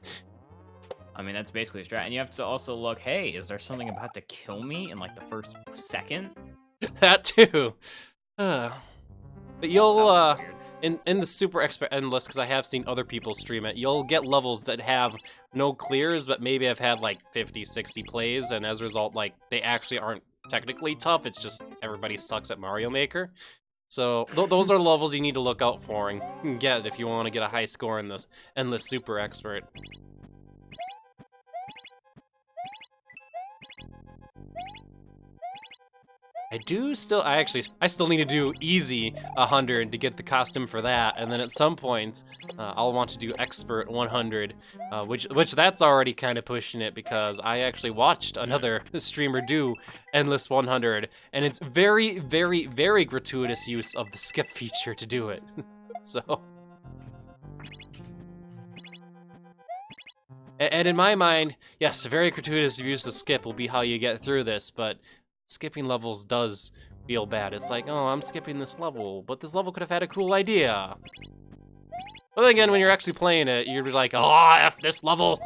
I mean, that's basically a strat. And you have to also look, hey, is there something about to kill me in the first second? That too. But you'll That was weird. in the super expert endless, because I have seen other people stream it, you'll get levels that have no clears, but maybe have had 50, 60 plays, and as a result, they actually aren't technically tough. It's just everybody sucks at Mario Maker. So those are levels you need to look out for and get if you want to get a high score in this endless super expert. I still need to do easy 100 to get the costume for that, and then at some point, I'll want to do expert 100, which that's already kind of pushing it because I actually watched another streamer do endless 100, and it's very, very, very gratuitous use of the skip feature to do it. So, and in my mind, yes, a very gratuitous use of skip will be how you get through this, but skipping levels does feel bad. It's like, oh, I'm skipping this level, but this level could have had a cool idea. But then again, when you're actually playing it, you're just like, oh, F this level.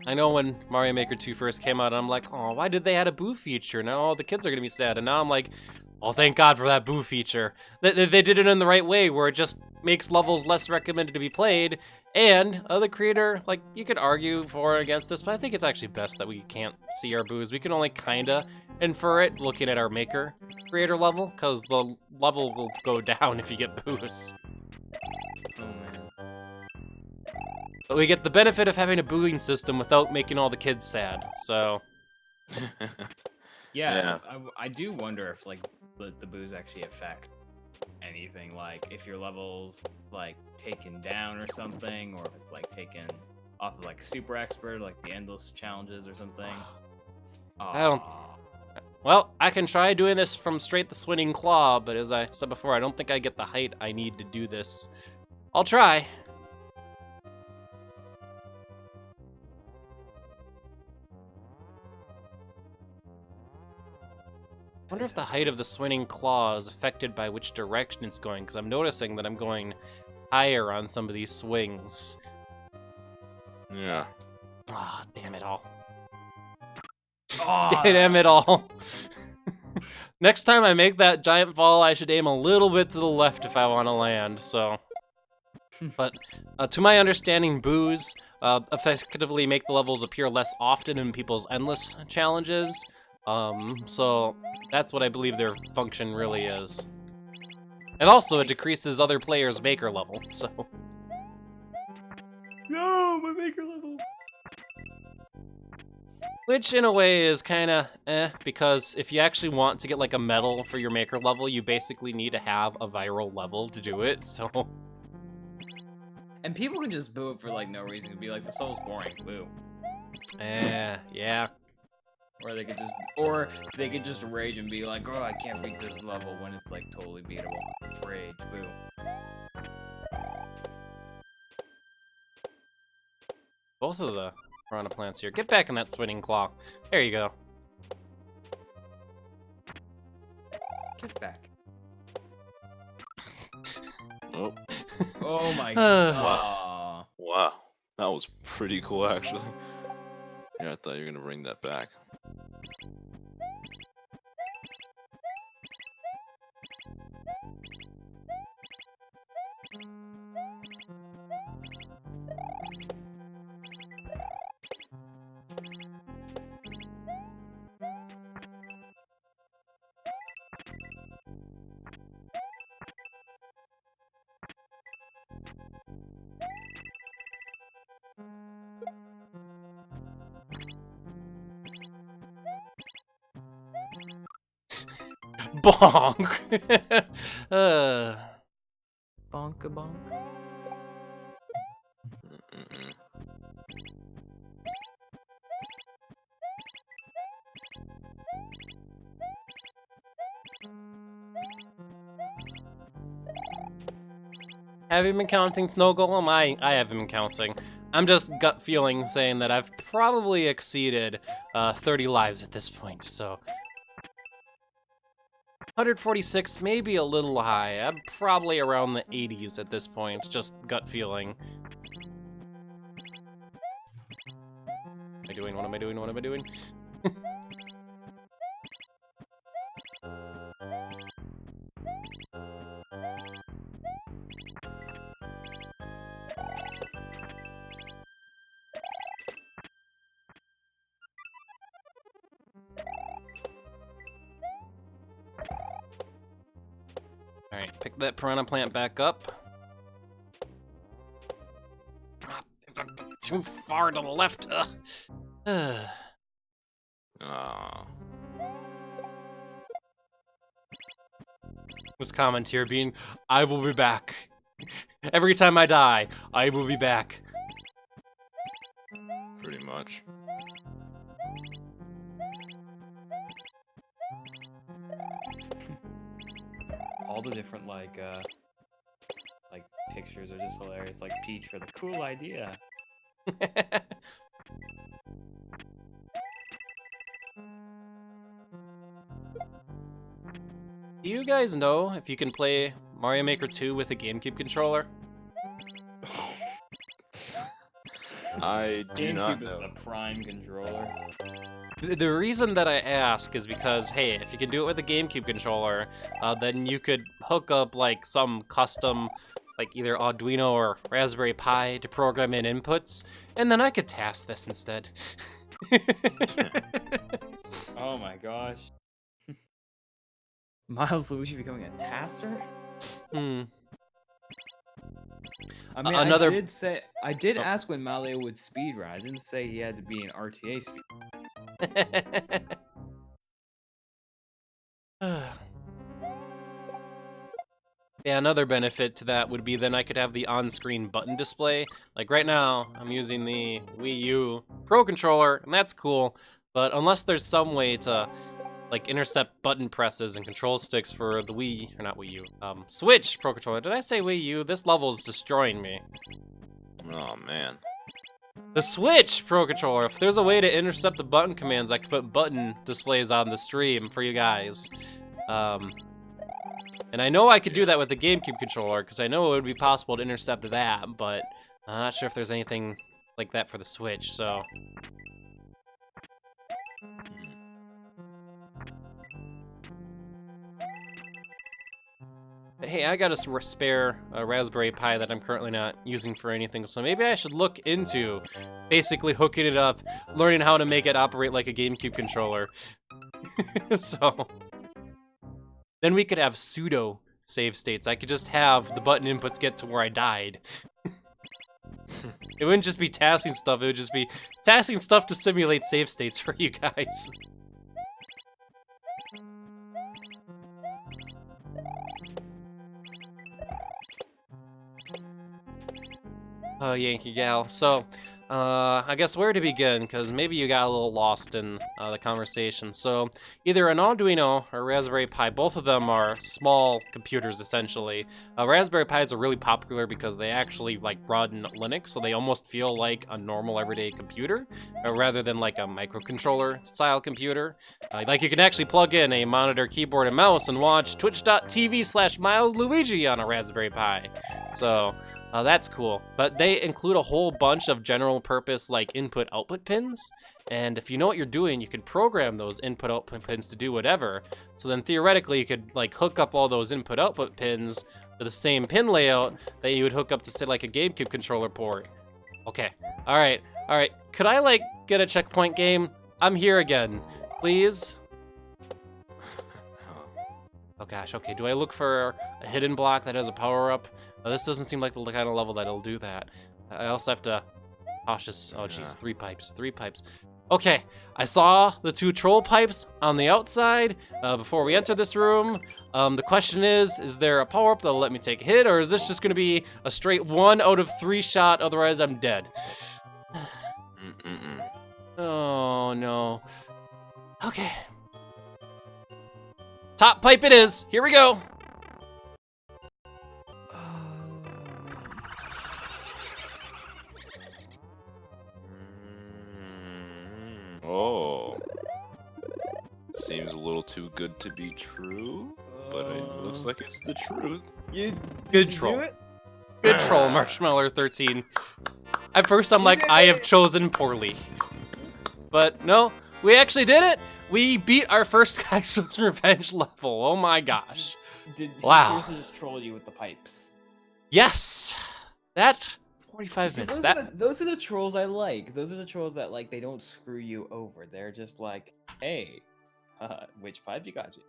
I know when Mario Maker 2 first came out, I'm like, oh, why did they add a boo feature? Now all the kids are gonna be sad. And now I'm like, oh, thank God for that boo feature. They did it in the right way, where it just makes levels less recommended to be played. And the creator, like, you could argue for or against this, but I think it's actually best that we can't see our boos. We can only kinda infer it looking at our maker creator level, because the level will go down if you get boos. Oh man. But we get the benefit of having a booing system without making all the kids sad, so... Yeah, I do wonder if like the boos actually affect anything, like if your level's like taken down or something, or if it's like taken off of like super expert, like the endless challenges or something. I don't... Well, I can try doing this from straight the swinging claw, but as I said before, I don't think I get the height I need to do this. I'll try. I wonder if the height of the swinging claw is affected by which direction it's going, because I'm noticing that I'm going higher on some of these swings. Yeah. Ah, damn it all. Oh, Damn it all. Next time I make that giant fall, I should aim a little bit to the left if I want to land, so... But, to my understanding, boos effectively make the levels appear less often in people's endless challenges. So that's what I believe their function really is. And also, it decreases other players' maker level, so... no, my maker level. Which, in a way, is kinda because if you actually want to get, like, a medal for your maker level, you basically need to have a viral level to do it, so... And people can just boo it for like no reason, be like, the soul's boring, boo. Yeah. Or they could just rage and be like, oh, I can't beat this level when it's like totally beatable. Rage, boo. Both of the piranha plants here. Get back in that swinging claw. There you go. Get back. Oh. Oh my god. Wow. That was pretty cool, actually. Yeah, I thought you were gonna bring that back. Bonk! Bonka bonk. Mm-mm. Have you been counting, Snow Golem? I haven't been counting. I'm just gut feeling saying that I've probably exceeded 30 lives at this point, so... 146, maybe a little high. I'm probably around the 80s at this point, just gut feeling. What am I doing? What am I doing? What am I doing? Alright, pick that piranha plant back up. too far to the left. Ah. What's comment here being, I will be back. Every time I die, I will be back. Pretty much. All the different like pictures are just hilarious. Like Peach for the cool idea. Do you guys know if you can play Mario Maker 2 with a GameCube controller? I do not GameCube is know. the prime controller. The reason that I ask is because, hey, if you can do it with a GameCube controller, then you could hook up like some custom, like either Arduino or Raspberry Pi to program in inputs, and then I could task this instead. Oh my gosh. Milesluigi becoming a taster? Hmm. I mean, Another- I did Oh. ask when Maleo would speedrun. I didn't say he had to be an RTA speed. Yeah, another benefit to that would be then I could have the on-screen button display. Like right now, I'm using the Wii U Pro Controller, and that's cool, but unless there's some way to like intercept button presses and control sticks for the Wii, or not Wii U, Switch Pro Controller. Did I say Wii U? This level is destroying me. Oh man. The Switch Pro Controller, if there's a way to intercept the button commands, I could put button displays on the stream for you guys. And I know I could do that with the GameCube controller, because I know it would be possible to intercept that, but I'm not sure if there's anything like that for the Switch, so... Hey, I got a spare Raspberry Pi that I'm currently not using for anything, so maybe I should look into basically hooking it up, learning how to make it operate like a GameCube controller. So... Then we could have pseudo save states. I could just have the button inputs get to where I died. It wouldn't just be tasking stuff, it would just be tasking stuff to simulate save states for you guys. Oh, Yankee Gal. So, I guess where to begin, because maybe you got a little lost in the conversation. So, either an Arduino or Raspberry Pi, both of them are small computers, essentially. Raspberry Pis are really popular because they actually, like, run Linux, so they almost feel like a normal everyday computer, rather than, like, a microcontroller-style computer. Like, you can actually plug in a monitor, keyboard, and mouse and watch twitch.tv/Milesluigi on a Raspberry Pi. So... that's cool, but they include a whole bunch of general purpose like input-output pins, and if you know what you're doing, you can program those input-output pins to do whatever. So then theoretically, you could like hook up all those input-output pins to the same pin layout that you would hook up to say like a GameCube controller port. Okay, all right. Could I like get a checkpoint game? I'm here again, please. Oh gosh, okay, do I look for a hidden block that has a power-up? This doesn't seem like the kind of level that'll do that. I also have to... Cautious. Oh, jeez. 3 pipes. 3 pipes. Okay. I saw the 2 troll pipes on the outside before we enter this room. The question is there a power-up that'll let me take a hit, or is this just going to be a straight 1 out of 3 shot, otherwise I'm dead? Oh, no. Okay. Top pipe it is. Here we go. Oh. Seems a little too good to be true, but it looks like it's the truth. Good troll. Good troll, Marshmallow 13. At first I'm like, I have chosen poorly. But no, we actually did it! We beat our first Kaizo's Revenge level. Oh my gosh. Did Wow. he seriously just troll you with the pipes? Yes! That 45 See, minutes. those are the trolls I like. Those are the trolls that like they don't screw you over. They're just like, hey, which pipe you got you?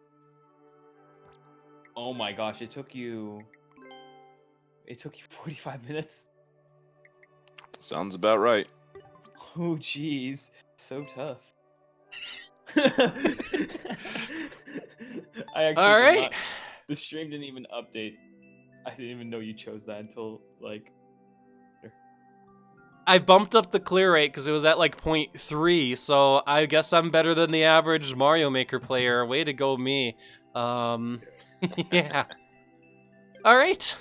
Oh my gosh, it took you 45 minutes. Sounds about right. Oh, jeez. So tough. I actually All did right. not. The stream didn't even update. I didn't even know you chose that until, like... I bumped up the clear rate because it was at like 0.3, so I guess I'm better than the average Mario Maker player. Way to go, me. Yeah. All right.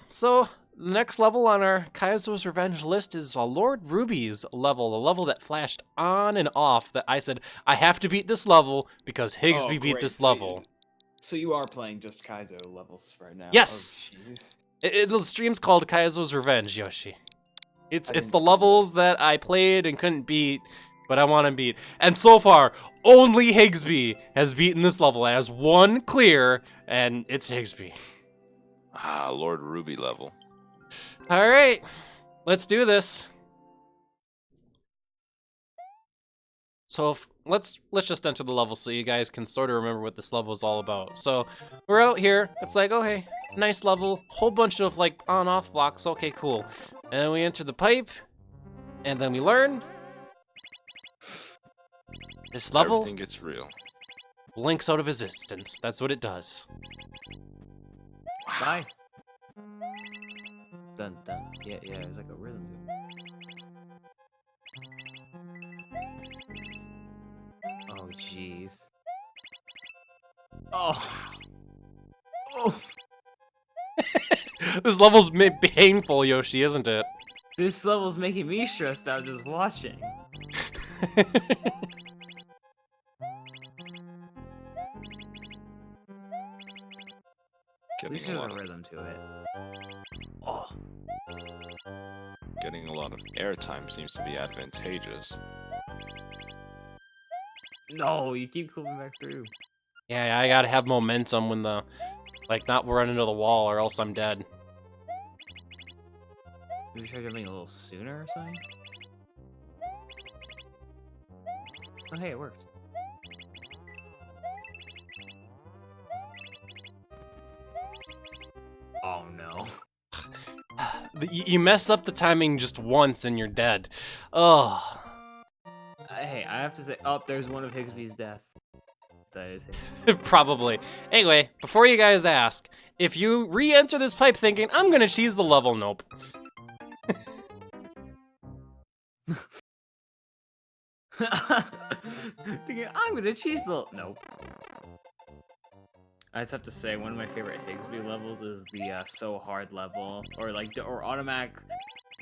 So the next level on our Kaizo's Revenge list is Lord Ruby's level, a level that flashed on and off that I said, I have to beat this level because Higsby beat this level. So you are playing just Kaizo levels right now? Yes! Oh, jeez. The stream's called Kaizo's Revenge, Yoshi. It's didn't the see levels that I played and couldn't beat, but I want to beat. And so far, only Higsby has beaten this level. It has one clear, and it's Higsby. Ah, Lord Ruby level. All right, let's do this. So let's just enter the level so you guys can sort of remember what this level is all about. So we're out here. It's like, oh hey, nice level, whole bunch of like on-off blocks. Okay, cool. And then we enter the pipe, and then we learn. This level Everything gets real. blinks out of existence. That's what it does. Bye. Dun dun. Yeah, it's like a rhythm to it. Oh, jeez. Oh. Oh. This level's painful, Yoshi, isn't it? This level's making me stressed out just watching. At least there's a rhythm to it. Oh. Getting a lot of airtime seems to be advantageous. No, you keep clipping back through. Yeah, I gotta have momentum when the, like, not run into the wall or else I'm dead. Maybe try jumping a little sooner or something? Oh, hey, it worked. Oh, no. You mess up the timing just once and you're dead. Oh. Hey, I have to say, oh, there's one of Higsby's deaths. That is Probably. Anyway, before you guys ask, if you re-enter this pipe thinking, I'm gonna cheese the level, nope. Thinking, I'm gonna cheese the... Nope. I just have to say, one of my favorite Higsby levels is the So Hard level, or like, or automatic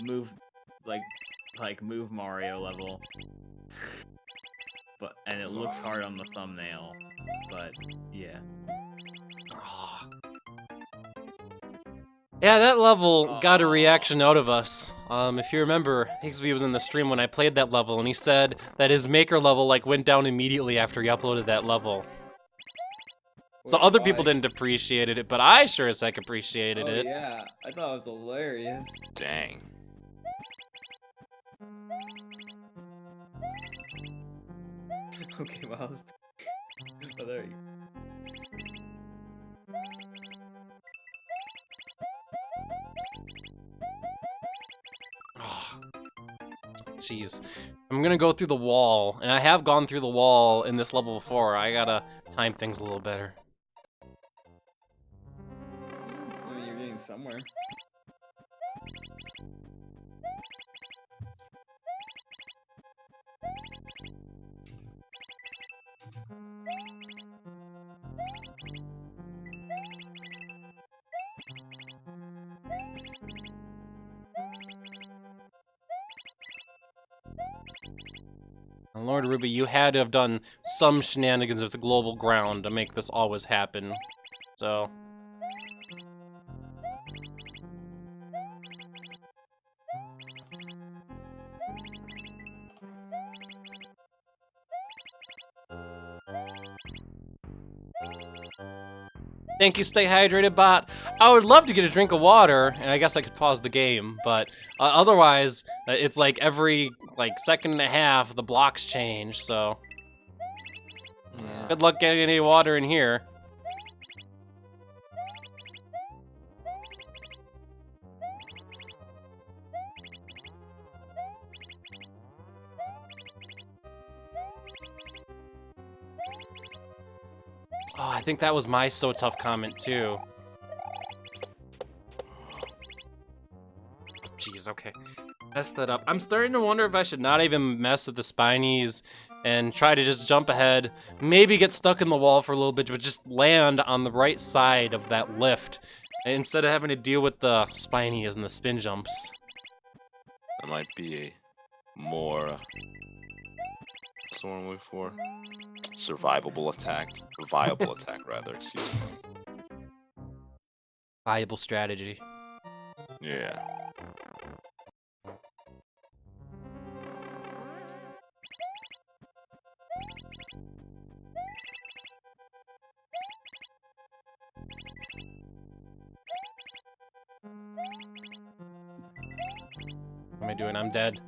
move, like move Mario level. And it looks hard on the thumbnail, but yeah. Yeah, that level got a reaction out of us. If you remember, Higsby was in the stream when I played that level, and he said that his maker level like went down immediately after he uploaded that level. So other people didn't appreciate it, but I sure as heck appreciated it. Yeah, I thought it was hilarious. Dang. Okay, Miles. Oh, there you go. Jeez. I'm gonna go through the wall, and I have gone through the wall in this level before. I gotta time things a little better. I mean, you're getting somewhere. Lord Ruby, you had to have done some shenanigans with the global ground to make this always happen. So... Thank you, Stay Hydrated Bot. I would love to get a drink of water, and I guess I could pause the game, but otherwise, it's like every second and a half, the blocks change, so... Yeah. Good luck getting any water in here. I think that was my so tough comment too. Jeez, okay. Messed that up. I'm starting to wonder if I should not even mess with the spinies and try to just jump ahead, maybe get stuck in the wall for a little bit, but just land on the right side of that lift instead of having to deal with the spinies and the spin jumps. That might be a more what's the one I'm looking for? Survivable attack. Or viable attack rather, excuse me. Viable strategy. Yeah. What am I doing? I'm dead.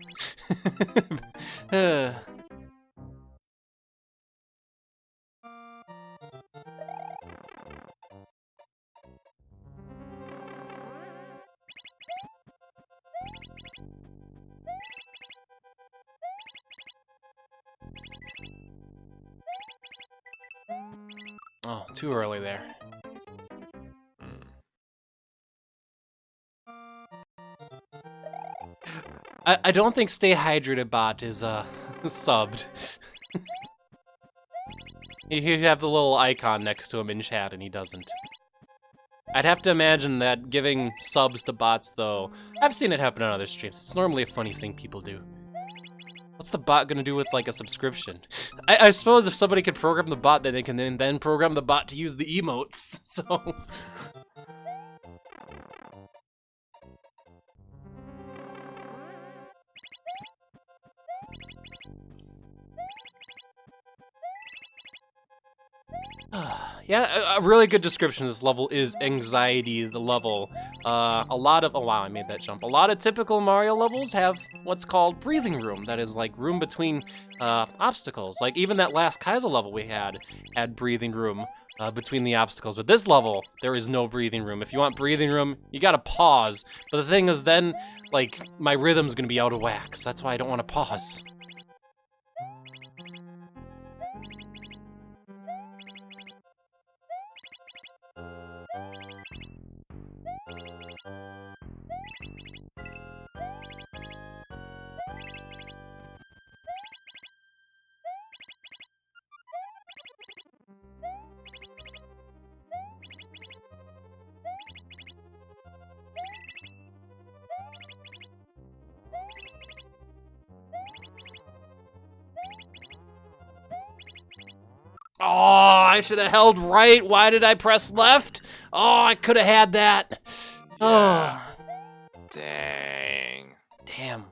Oh, too early there. I don't think Stay Hydrated bot is subbed. He'd have the little icon next to him in chat, and he doesn't. I'd have to imagine that giving subs to bots, though, I've seen it happen on other streams. It's normally a funny thing people do. What's the bot gonna do with, like, a subscription? I suppose if somebody could program the bot, then they can then program the bot to use the emotes, so... Yeah, a really good description of this level is anxiety, the level. A lot of, oh wow, I made that jump. A lot of typical Mario levels have what's called breathing room. That is like room between obstacles. Like even that last Kaizo level we had breathing room between the obstacles. But this level, there is no breathing room. If you want breathing room, you gotta pause. But the thing is then, like, my rhythm's gonna be out of whack, so that's why I don't wanna pause. Oh, I should have held right. Why did I press left? Oh, I could have had that. Yeah. Oh. Dang. Damn.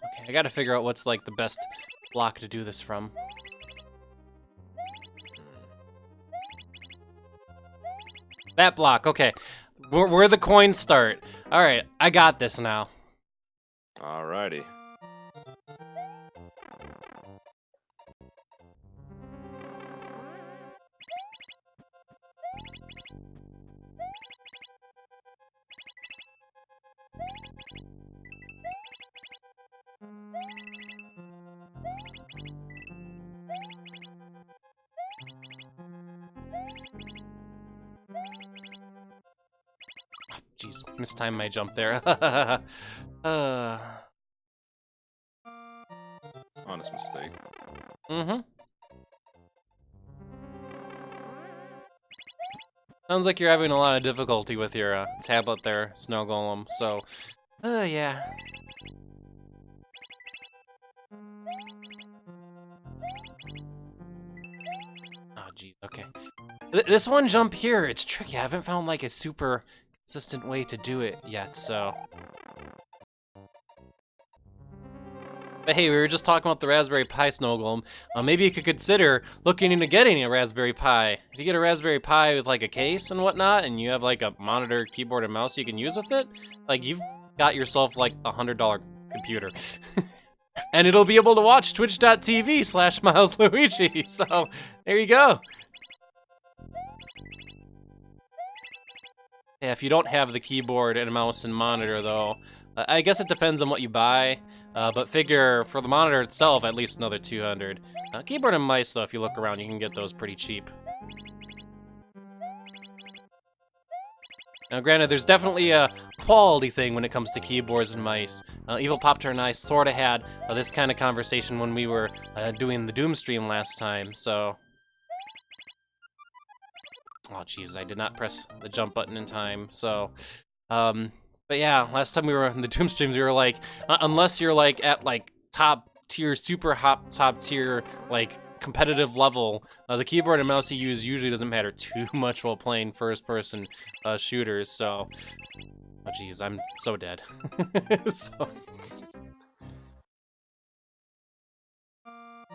Okay, I gotta figure out what's like the best block to do this from. That block, okay. Where the coins start. Alright, I got this now. Alrighty. Jeez. jeez. Mistimed my jump there. Honest mistake. Mm-hmm. Sounds like you're having a lot of difficulty with your tablet there, Snow Golem, so... yeah. Oh, geez, okay. This one jump here, it's tricky. I haven't found, like, a super consistent way to do it yet, so... But hey, we were just talking about the Raspberry Pi, Snow Golem. Maybe you could consider looking into getting a Raspberry Pi. If you get a Raspberry Pi with like a case and whatnot, and you have like a monitor, keyboard, and mouse you can use with it, like you've got yourself like a $100 computer. And it'll be able to watch twitch.tv/Milesluigi. So there you go. Yeah, if you don't have the keyboard and mouse and monitor though, I guess it depends on what you buy. But figure for the monitor itself, at least another 200. Keyboard and mice, though, if you look around, you can get those pretty cheap. Now, granted, there's definitely a quality thing when it comes to keyboards and mice. Evil Pop-Tart and I sort of had this kind of conversation when we were doing the Doom stream last time, so... Oh, jeez, I did not press the jump button in time, so... But yeah, last time we were in the Doom streams, we were like, unless you're like at like top tier, super hot top tier, like competitive level, the keyboard and mouse you use usually doesn't matter too much while playing first person shooters, so. Oh geez, I'm so dead. So.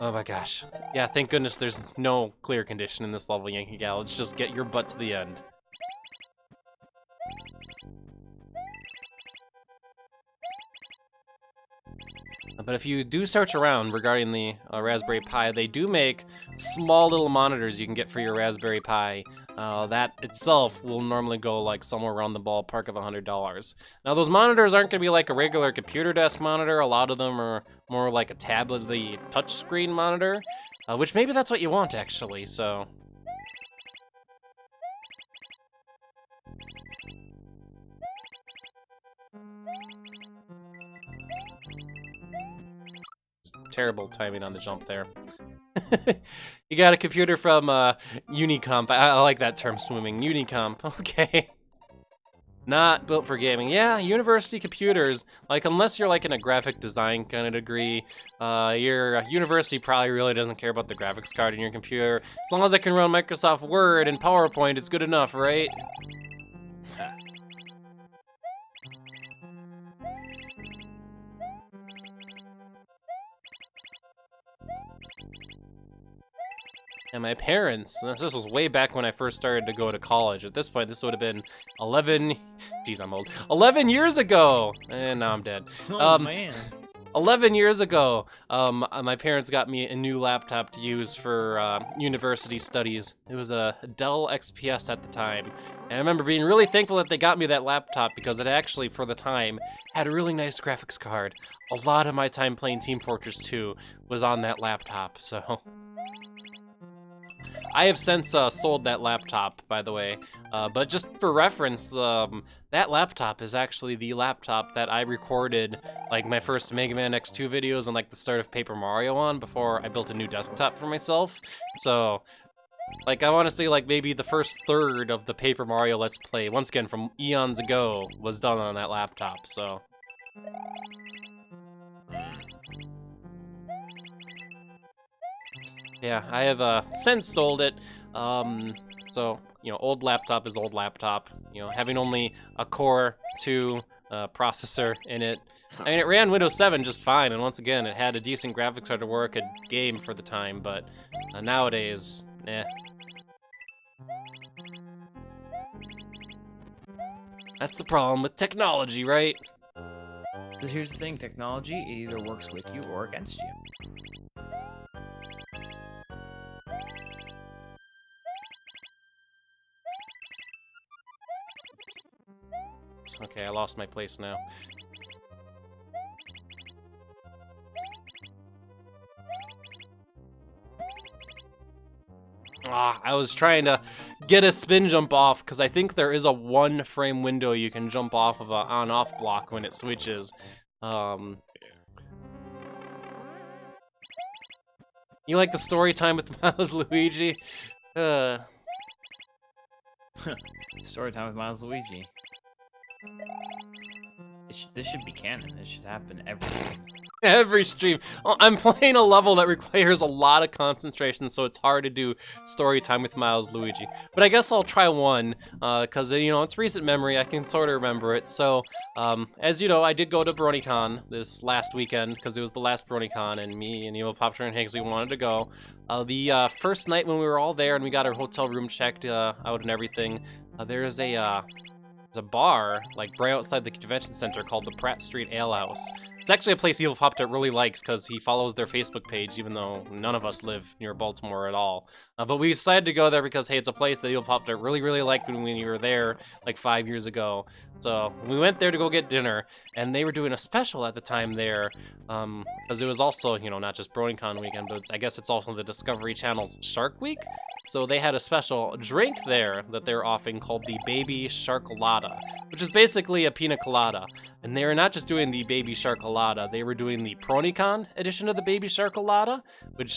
Oh my gosh. Yeah, thank goodness there's no clear condition in this level, Yankee Gal. Let's just get your butt to the end. But if you do search around regarding the Raspberry Pi, they do make small little monitors you can get for your Raspberry Pi. That itself will normally go like somewhere around the ballpark of $100. Now those monitors aren't going to be like a regular computer desk monitor. A lot of them are more like a tablet-y touchscreen monitor, which maybe that's what you want actually, so... Terrible timing on the jump there. You got a computer from Unicomp. I like that term, swimming. Unicomp, okay. Not built for gaming. Yeah, university computers, like unless you're like in a graphic design kind of degree, your university probably really doesn't care about the graphics card in your computer. As long as it can run Microsoft Word and PowerPoint, it's good enough, right? And my parents, this was way back when I first started to go to college. At this point, this would have been 11, geez, I'm old, 11 years ago! And now I'm dead. Oh, man. 11 years ago, my parents got me a new laptop to use for university studies. It was a Dell XPS at the time. And I remember being really thankful that they got me that laptop because it actually, for the time, had a really nice graphics card. A lot of my time playing Team Fortress 2 was on that laptop, so... I have since sold that laptop, by the way, but just for reference, that laptop is actually the laptop that I recorded like my first Mega Man X2 videos and like the start of Paper Mario on before I built a new desktop for myself. So, like I want to say like maybe the first third of the Paper Mario Let's Play, once again from eons ago, was done on that laptop, so... Yeah, I have since sold it, so, you know, old laptop is old laptop. You know, having only a Core 2 processor in it. I mean, it ran Windows 7 just fine, and once again, it had a decent graphics card to work a game for the time, but nowadays, eh. That's the problem with technology, right? But here's the thing, technology, it either works with you or against you. Okay, I lost my place now. I was trying to get a spin jump off, because I think there is a 1-frame window you can jump off of a on-off block when it switches. You like the story time with Milesluigi? Story time with Milesluigi. This should be canon. It should happen every time. Every stream. Well, I'm playing a level that requires a lot of concentration, so it's hard to do story time with Milesluigi. But I guess I'll try one, because, you know, it's recent memory. I can sort of remember it. So, as you know, I did go to BronyCon this last weekend, because it was the last BronyCon, and me and Poptor and Higgs, we wanted to go. The first night when we were all there and we got our hotel room checked out and everything, there's a bar, like, right outside the convention center called the Pratt Street Ale House. It's actually a place Evil Poptor really likes because he follows their Facebook page, even though none of us live near Baltimore at all. But we decided to go there because, hey, it's a place that Evil Poptor really, really liked when we were there, like 5 years ago. So we went there to go get dinner, and they were doing a special at the time there, because it was also, you know, not just BronyCon weekend, but I guess it's also the Discovery Channel's Shark Week. So they had a special drink there that they're offering called the Baby Sharkolada, which is basically a pina colada. And they were not just doing the Baby Sharkolada, they were doing the PronyCon edition of the Baby Sharkolada, which,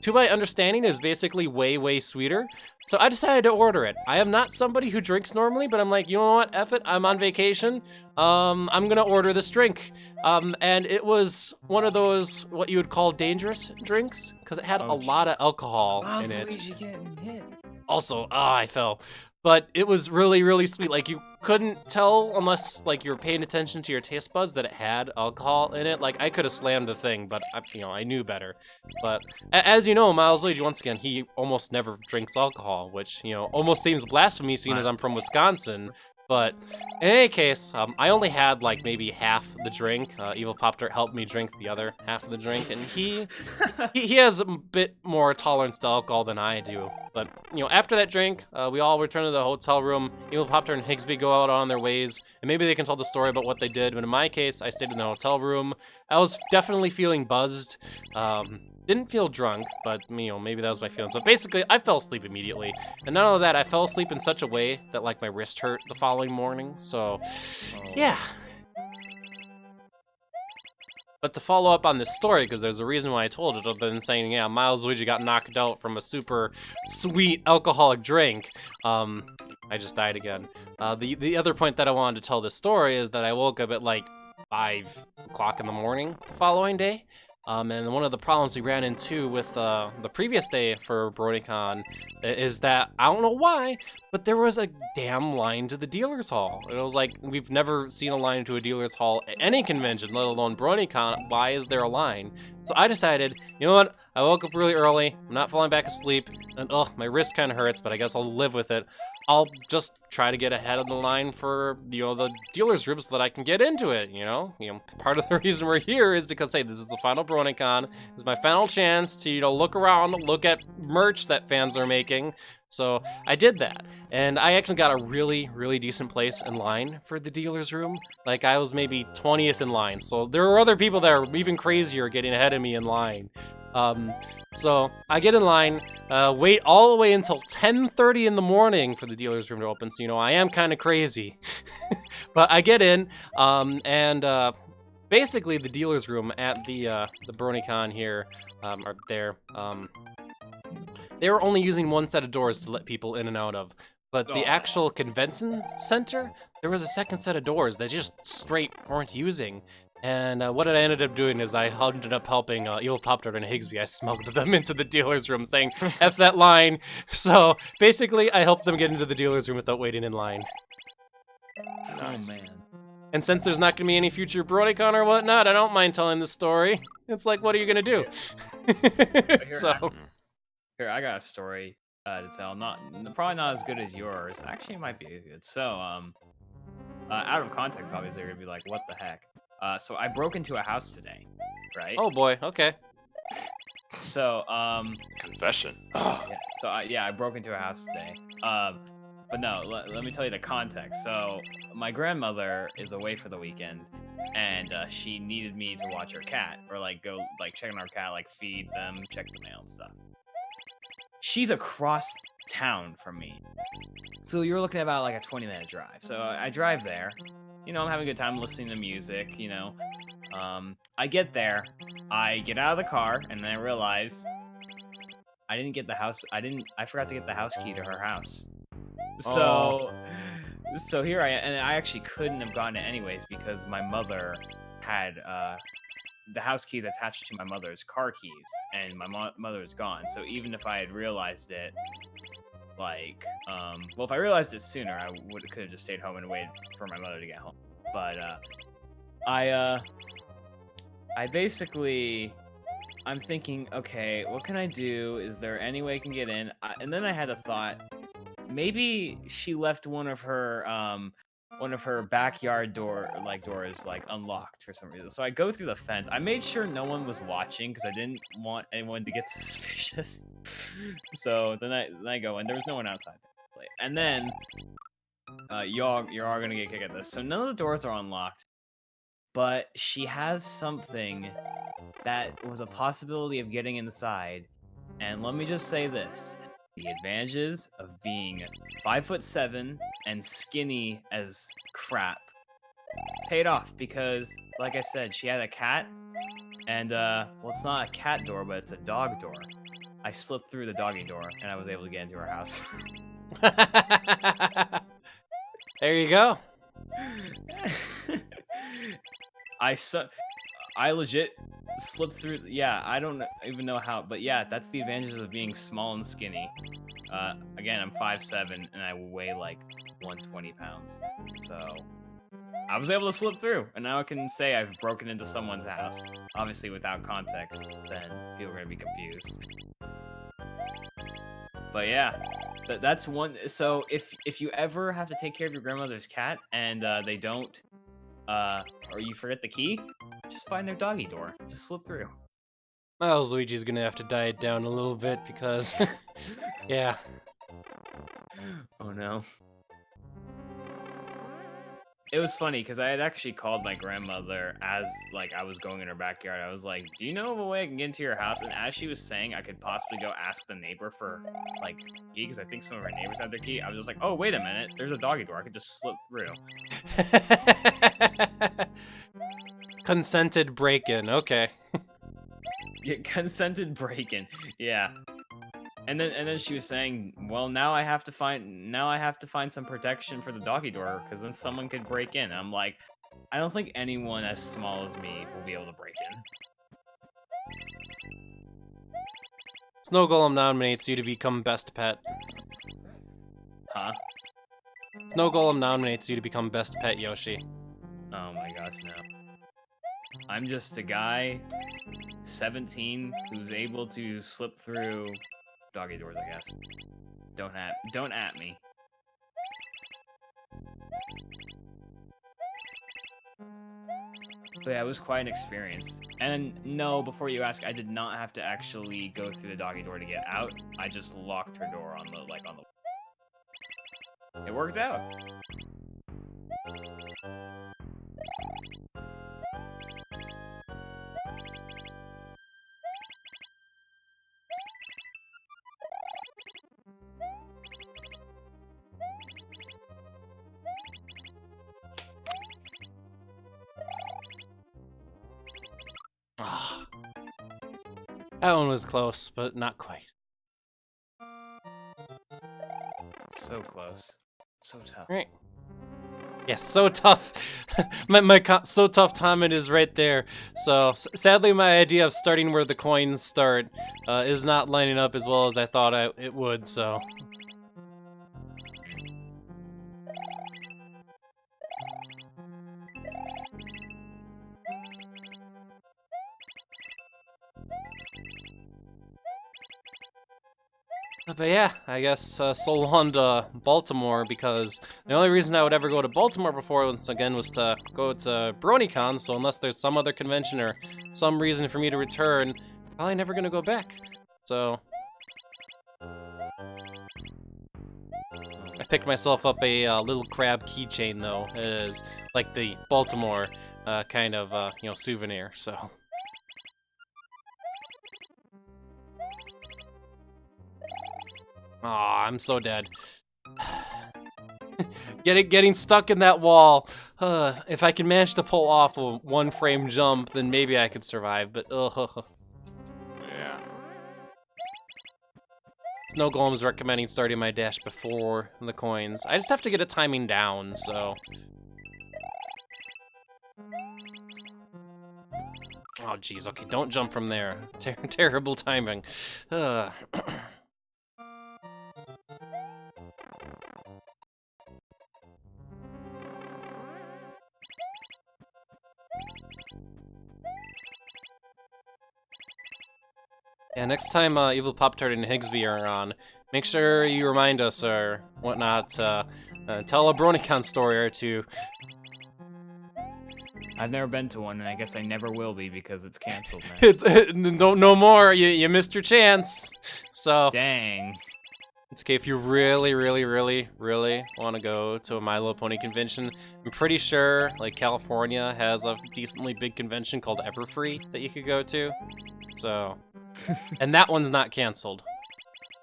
to my understanding, is basically way, way sweeter. So I decided to order it. I am not somebody who drinks normally, but I'm like, you know what, F it, I'm on vacation. I'm gonna order this drink. And it was one of those, what you would call dangerous drinks, because it had a lot of alcohol in it. Luigi getting hit. Also, I fell. But it was really, really sweet. Like, you couldn't tell unless, like, you were paying attention to your taste buds that it had alcohol in it. Like, I could have slammed the thing, but, you know, I knew better. But, as you know, Milesluigi, once again, he almost never drinks alcohol, which, you know, almost seems blasphemy seeing as I'm from Wisconsin. But in any case, I only had like maybe half the drink. Evil Poptor helped me drink the other half of the drink, and he has a bit more tolerance to alcohol than I do. But you know, after that drink, we all return to the hotel room. Evil Poptor and Higsby go out on their ways, and maybe they can tell the story about what they did. But in my case, I stayed in the hotel room. I was definitely feeling buzzed. Didn't feel drunk, but you know, maybe that was my feelings. But basically, I fell asleep immediately. And not only that, I fell asleep in such a way that like my wrist hurt the following morning. So, yeah. But to follow up on this story, because there's a reason why I told it, other than saying, yeah, Milesluigi got knocked out from a super sweet alcoholic drink. I just died again. The other point that I wanted to tell this story is that I woke up at like 5 o'clock in the morning the following day. And one of the problems we ran into with the previous day for BronyCon is that, I don't know why, but there was a damn line to the dealer's hall. It was like, we've never seen a line to a dealer's hall at any convention, let alone BronyCon. Why is there a line? So I decided, you know what, I woke up really early, I'm not falling back asleep, and my wrist kind of hurts, but I guess I'll live with it. I'll just try to get ahead of the line for, you know, the dealer's room so that I can get into it, you know? Part of the reason we're here is because, hey, this is the final BronyCon. It's my final chance to, you know, look around, look at merch that fans are making. So I did that, and I actually got a really, really decent place in line for the dealer's room. Like, I was maybe 20th in line, so there were other people that are even crazier getting ahead of me in line. So I get in line, wait all the way until 10:30 in the morning for the dealer's room to open. So, you know, I am kind of crazy, but I get in, and basically the dealer's room at the BronyCon here, are there. They were only using one set of doors to let people in and out of, but the actual convention center, there was a second set of doors that just straight weren't using. And what I ended up doing is I ended up helping Evil Poptor and Higsby. I smuggled them into the dealer's room saying, F that line. So basically, I helped them get into the dealer's room without waiting in line. Nice. Oh, man. And since there's not going to be any future BronyCon or whatnot, I don't mind telling the story. It's like, what are you going to do? Here, I got a story to tell. Probably not as good as yours. Actually, it might be good. So, out of context, obviously, you're going to be like, what the heck? So I broke into a house today, right? Oh boy, okay. So, Confession. yeah, so I broke into a house today. But no, let me tell you the context. So my grandmother is away for the weekend, and she needed me to watch her cat, or like go like check on her cat, like feed them, check the mail and stuff. She's across town from me. So you're looking at about like a 20-minute drive. So I drive there. You know, I'm having a good time listening to music, you know. I get there, I get out of the car, and then I realize I didn't get the house. I forgot to get the house key to her house. So, so here I am, and I actually couldn't have gotten it anyways because my mother had the house keys attached to my mother's car keys, and my mother is gone. So even if I had realized it, like, well, if I realized it sooner, I could have just stayed home and waited for my mother to get home. But I basically, I'm thinking, okay, what can I do? Is there any way I can get in? And then I had a thought, maybe she left one of her backyard doors like unlocked for some reason. So I go through the fence. I made sure no one was watching because I didn't want anyone to get suspicious. So then I go, and there was no one outside. And then you're all gonna get kicked at this. So none of the doors are unlocked, but she has something that was a possibility of getting inside. And let me just say this. The advantages of being 5'7" and skinny as crap paid off because, like I said, she had a cat, and well, it's not a cat door, but it's a dog door. I slipped through the doggy door, and I was able to get into her house. There you go. I legit slipped through. Yeah, I don't even know how, but yeah, that's the advantages of being small and skinny. Again, I'm 5'7" and I weigh like 120 pounds. So I was able to slip through, and now I can say I've broken into someone's house. Obviously, without context, then people are gonna be confused. But yeah, that's one. So if you ever have to take care of your grandmother's cat and they don't, or you forget the key, just find their doggy door. Just slip through. Milesluigi's gonna have to diet down a little bit because, yeah. Oh no. It was funny because I had actually called my grandmother as like I was going in her backyard. I was like, "Do you know of a way I can get into your house?" And as she was saying, I could possibly go ask the neighbor for like key because I think some of our neighbors have their key. I was just like, "Oh, wait a minute, there's a doggy door. I could just slip through." Consented break-in. Okay. Yeah, consented break-in. Yeah. And then she was saying, "Well, now I have to find some protection for the doggy door because then someone could break in." And I'm like, I don't think anyone as small as me will be able to break in. Snow Golem nominates you to become best pet. Huh? Snow Golem nominates you to become best pet, Yoshi. Oh my gosh, no. I'm just a guy, 17, who's able to slip through doggy doors, I guess. Don't at me. But yeah, it was quite an experience. And no, before you ask, I did not have to actually go through the doggy door to get out. I just locked her door on the. It worked out. Ah. That one was close, but not quite. So close. So tough. Right. Yes, so tough. So tough timing is right there. So sadly, my idea of starting where the coins start is not lining up as well as I thought it would. So. But yeah, I guess so long to Baltimore, because the only reason I would ever go to Baltimore before, once again, was to go to BronyCon, so unless there's some other convention or some reason for me to return, probably never gonna go back. So I picked myself up a little crab keychain, though, as like the Baltimore kind of, souvenir, so... Aw, I'm so dead. Getting stuck in that wall. If I can manage to pull off a 1-frame jump, then maybe I could survive, but Yeah. Snow Golem's recommending starting my dash before the coins. I just have to get a timing down, so... Oh, jeez. Okay, don't jump from there. Terrible timing. Yeah, next time Evil Pop-Tart and Higsby are on, make sure you remind us or whatnot. Tell a BronyCon story or two. I've never been to one, and I guess I never will be because it's canceled now. No more. You missed your chance. So Dang. it's okay if you really want to go to a My Little Pony convention. I'm pretty sure like California has a decently big convention called Everfree that you could go to. So, and that one's not canceled.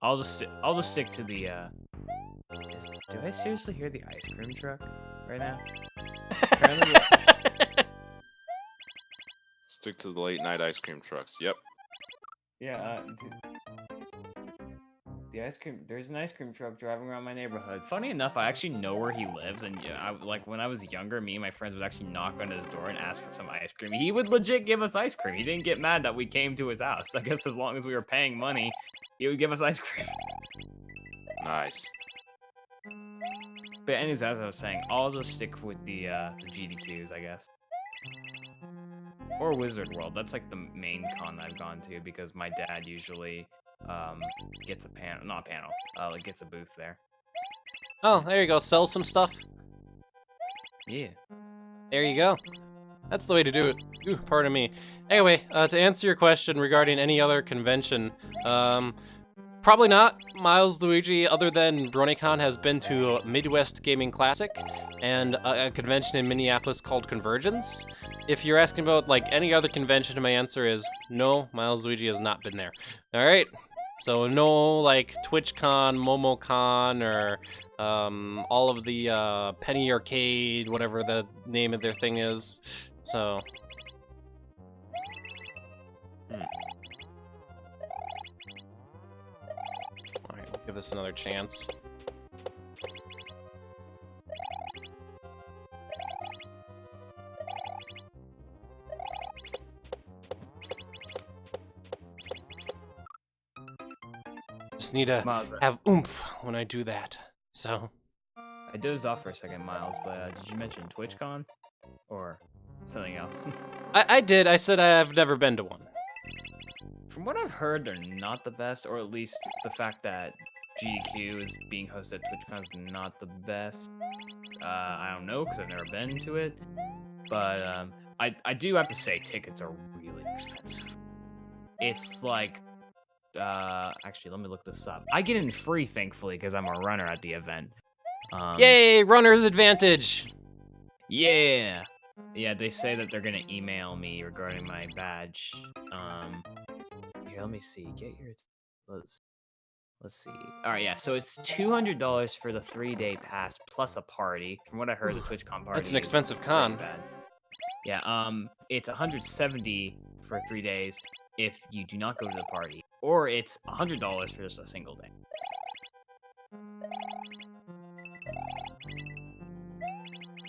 I'll just stick to the. Do I seriously hear the ice cream truck right now? Apparently, Stick to the late night ice cream trucks. Yep. yeah. The ice cream. There's an ice cream truck driving around my neighborhood. Funny enough, I actually know where he lives, and yeah, like when I was younger, me and my friends would actually knock on his door and ask for some ice cream. He would legit give us ice cream. He didn't get mad that we came to his house. I guess as long as we were paying money, he would give us ice cream. Nice. But anyways, as I was saying, I'll just stick with the GDQs, I guess. Or Wizard World. That's like the main con I've gone to because my dad usually gets a gets a booth there. Oh, there you go. Sell some stuff. Yeah. There you go. That's the way to do it. Ooh, pardon me. Anyway, to answer your question regarding any other convention, probably not. Milesluigi, other than BronyCon, has been to Midwest Gaming Classic and a convention in Minneapolis called Convergence. If you're asking about like any other convention, my answer is no. Milesluigi has not been there. All right. So no like TwitchCon, MomoCon, or all of the Penny Arcade, whatever the name of their thing is. So. All right, we'll give this another chance. Just need to have oomph when I do that. So. I dozed off for a second, Miles, but did you mention TwitchCon? Or something else? I did. I said I've never been to one. From what I've heard, they're not the best, or at least the fact that GDQ is being hosted at TwitchCon is not the best. I don't know, because I've never been to it. But I do have to say, tickets are really expensive. It's like... actually, let me look this up. I get in free, thankfully, because I'm a runner at the event. Yay, runner's advantage! Yeah! Yeah, they say that they're gonna email me regarding my badge. Here, let me see. Get your... Let's see. Alright, yeah, so it's $200 for the 3-day pass plus a party. From what I heard, the TwitchCon party That's an is expensive con. bad. Yeah, it's $170 for 3 days if you do not go to the party. Or it's $100 for just a single day.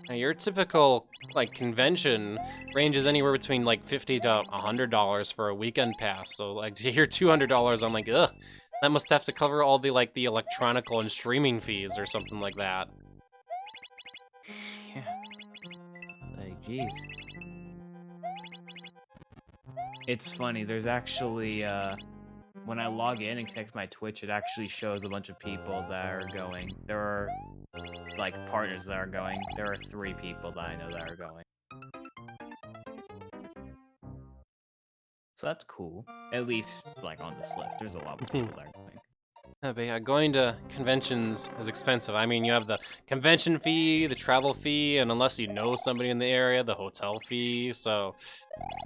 Now, your typical like convention ranges anywhere between like $50 to $100 for a weekend pass. So like to hear $200, I'm like, ugh, that must have to cover all the like the electronical and streaming fees or something like that. Yeah. Like, jeez. It's funny. There's actually when I log in and connect my Twitch, it actually shows a bunch of people that are going. There are like partners that are going. There are 3 people that I know that are going. So that's cool. At least like on this list, there's a lot of people that are going. But yeah, going to conventions is expensive. I mean, you have the convention fee, the travel fee, and unless you know somebody in the area, the hotel fee. So,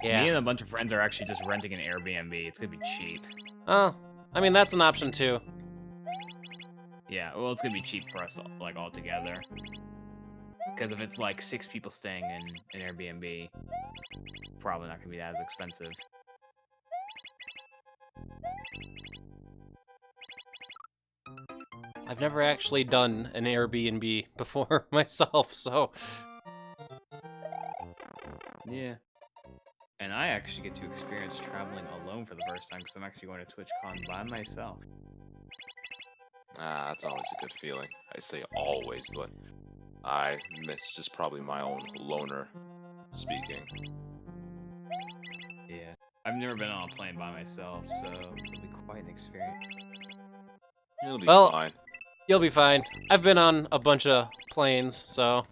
yeah. Me and a bunch of friends are actually just renting an Airbnb. It's gonna be cheap. Oh, I mean, that's an option too. Yeah, well, it's gonna be cheap for us, like, all together. Because if it's like 6 people staying in an Airbnb, probably not gonna be as expensive. I've never actually done an Airbnb before myself, so Yeah. And I actually get to experience traveling alone for the first time because I'm actually going to TwitchCon by myself. That's always a good feeling. I say always, but I miss just probably my own loner speaking. Yeah. I've never been on a plane by myself, so it'll be quite an experience. It'll be Well, fine. you'll be fine. I've been on a bunch of planes, so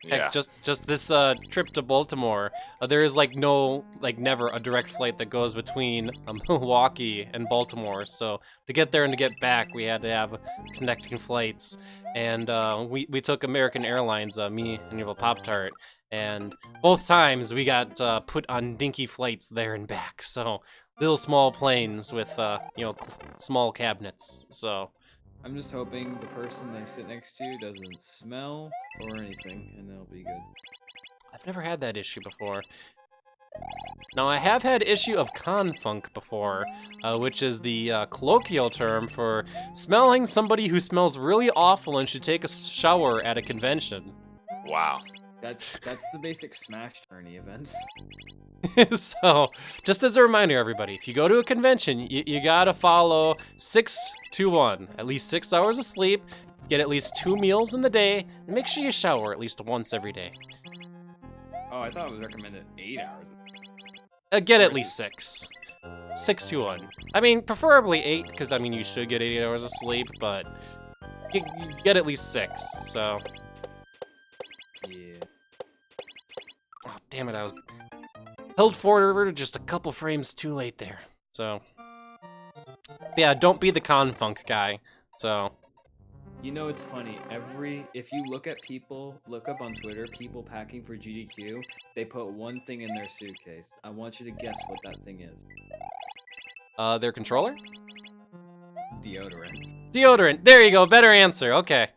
Yeah. heck, just this trip to Baltimore, there is like never a direct flight that goes between Milwaukee and Baltimore. So to get there and to get back, we had to have connecting flights, and we took American Airlines, me and Evil Pop Tart, and both times we got put on dinky flights there and back. So little small planes with small cabinets. So. I'm just hoping the person I sit next to doesn't smell or anything, and they'll be good. I've never had that issue before. Now, I have had issue of confunk before, which is the colloquial term for smelling somebody who smells really awful and should take a shower at a convention. Wow. That's the basic Smash tourney events. So, just as a reminder, everybody, if you go to a convention, you gotta follow 6-2-1. At least 6 hours of sleep, get at least 2 meals in the day, and make sure you shower at least once every day. Oh, I thought it was recommended 8 hours. Get at least 6. 6-1. I mean, preferably 8, because I mean you should get 8 hours of sleep, but you get at least 6. So. Yeah. Oh, damn it! I was held forward just a couple frames too late there. So. Yeah, don't be the confunk guy. So. You know, it's funny. If you look up on Twitter, people packing for GDQ, they put one thing in their suitcase. I want you to guess what that thing is. Their controller? Deodorant. Deodorant. There you go. Better answer. Okay.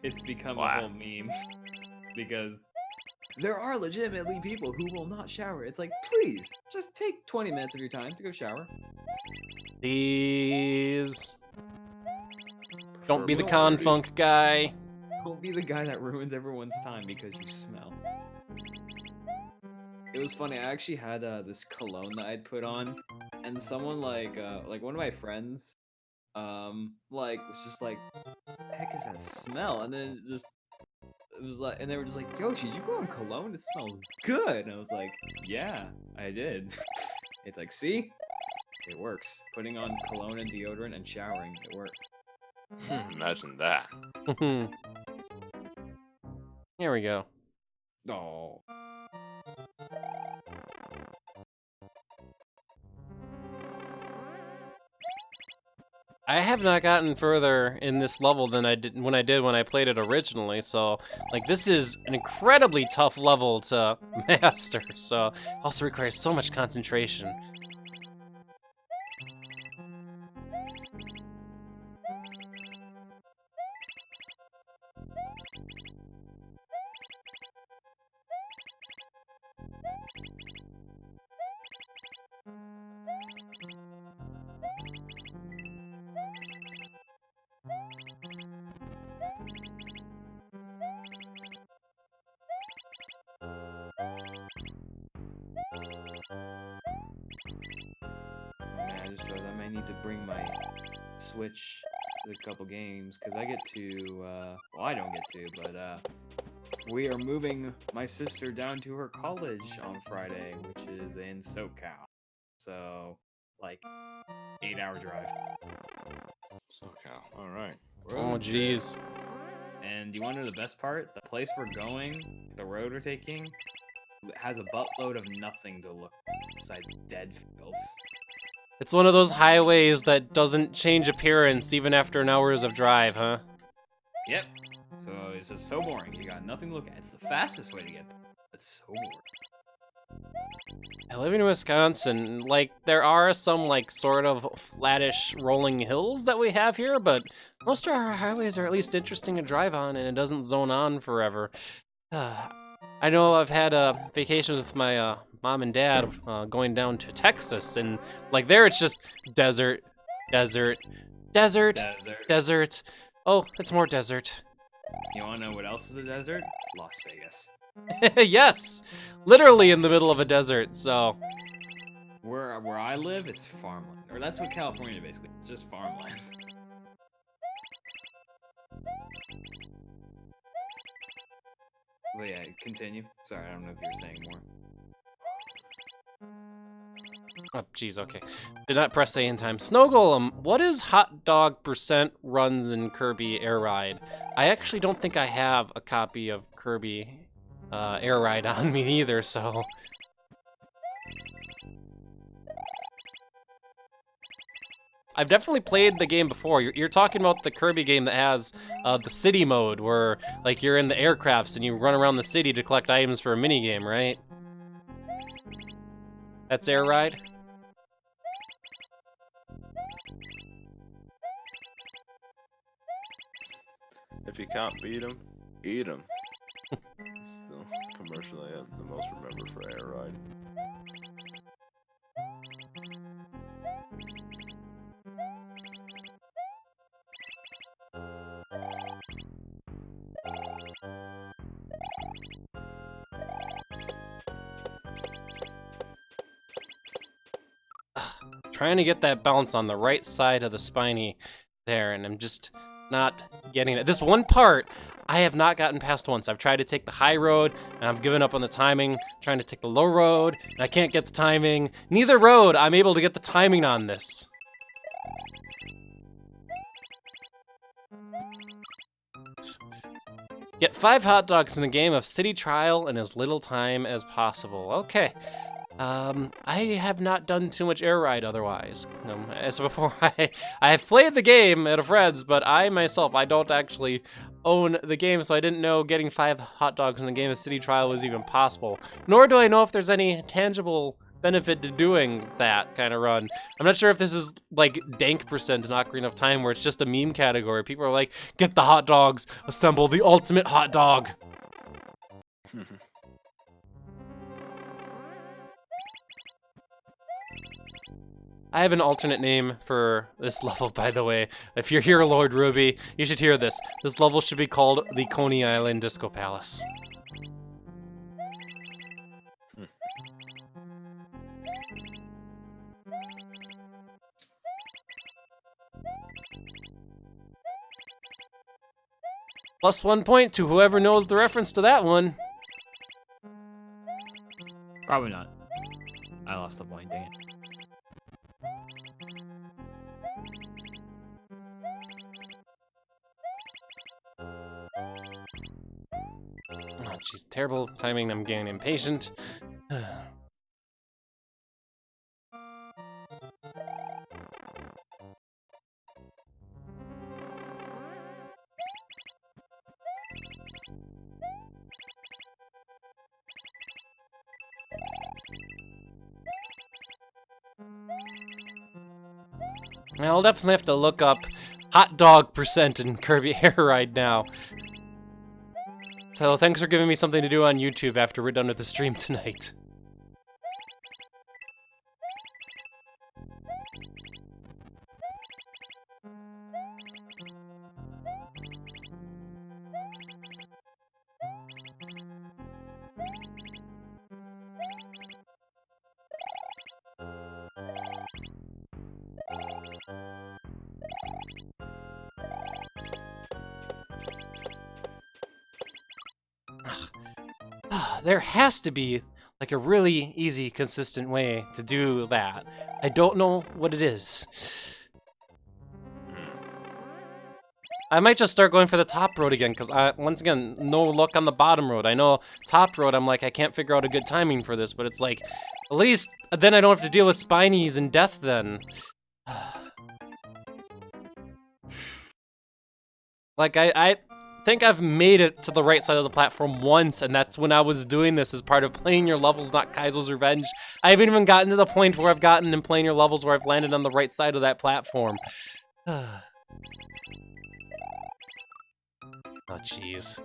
It's become Wow. a whole meme because there are legitimately people who will not shower. It's like, please, just take 20 minutes of your time to go shower. Please. Don't be the Preferably dirty. confunk guy. Don't be the guy that ruins everyone's time because you smell. It was funny. I actually had this cologne that I'd put on, and someone like one of my friends, was just like, "What the heck is that smell?" And then it was like, and they were just like, "Yoshi, did you put on cologne? It smells good." And I was like, "Yeah, I did." It's like, see, it works. Putting on cologne and deodorant and showering, it works. Imagine that. Here we go. Oh. I have not gotten further in this level than I did when I played it originally, so like this is an incredibly tough level to master, so also requires so much concentration. Man, I just realized I might need to bring my Switch to a couple games, because I get to, well, I don't get to, but, we are moving my sister down to her college on Friday, which is in SoCal. So, like, 8-hour drive. SoCal. All right. Oh jeez. And you want to know the best part? The place we're going, the road we're taking, has a buttload of nothing to look besides dead fields. It's one of those highways that doesn't change appearance even after an hours of drive, huh? Yep. So it's just so boring. You got nothing to look at. It's the fastest way to get there. It's so boring. I live in Wisconsin. Like, there are some, like, sort of flattish rolling hills that we have here, but most of our highways are at least interesting to drive on, and it doesn't zone on forever. I know I've had vacations with my mom and dad going down to Texas, and, like, there it's just desert, desert, desert, Desert. desert. Oh, it's more desert. You wanna know what else is a desert? Las Vegas. Yes, literally in the middle of a desert, so. Where I live, it's farmland. Or that's what California basically. It's just farmland. But yeah, continue. Sorry, I don't know if you were saying more. Oh, geez, okay. Did not press A in time. Snow Golem, what is hot dog percent runs in Kirby Air Ride? I actually don't think I have a copy of Kirby Air Ride on me either, so. I've definitely played the game before. You're talking about the Kirby game that has the city mode, where like you're in the aircrafts and you run around the city to collect items for a mini game, right? That's Air Ride. If you can't beat him, eat him. Still, commercially, I have the most remember for Air Ride. Trying to get that bounce on the right side of the spiny there, and I'm just not getting it. This one part, I have not gotten past once. I've tried to take the high road, and I've given up on the timing, trying to take the low road, and I can't get the timing. Neither road, I'm able to get the timing on this. Get 5 hot dogs in a game of City Trial in as little time as possible. Okay. I have not done too much Air Ride otherwise. As before, I have played the game at a friend's, but I myself, I don't actually own the game, so I didn't know getting 5 hot dogs in the game of City Trial was even possible. Nor do I know if there's any tangible benefit to doing that kind of run. I'm not sure if this is like dank percent in Ocarina of Time, where it's just a meme category. People are like, get the hot dogs, assemble the ultimate hot dog. I have an alternate name for this level, by the way. If you're here, Lord Ruby, you should hear this. This level should be called the Coney Island Disco Palace. Plus 1 point to whoever knows the reference to that one. Probably not. I lost the point, dang it. Oh, jeez, terrible timing. I'm getting impatient. I'll definitely have to look up hot dog percent in Kirby Air Ride now. So thanks for giving me something to do on YouTube after we're done with the stream tonight. There has to be like a really easy, consistent way to do that. I don't know what it is. I might just start going for the top road again, because once again, no luck on the bottom road. I know top road, I'm like, I can't figure out a good timing for this, but it's like, at least then I don't have to deal with spinies and death then. Like, think I've made it to the right side of the platform once, and that's when I was doing this as part of Playing Your Levels, not Kaizo's Revenge. I haven't even gotten to the point where I've gotten in Playing Your Levels where I've landed on the right side of that platform. Oh, jeez.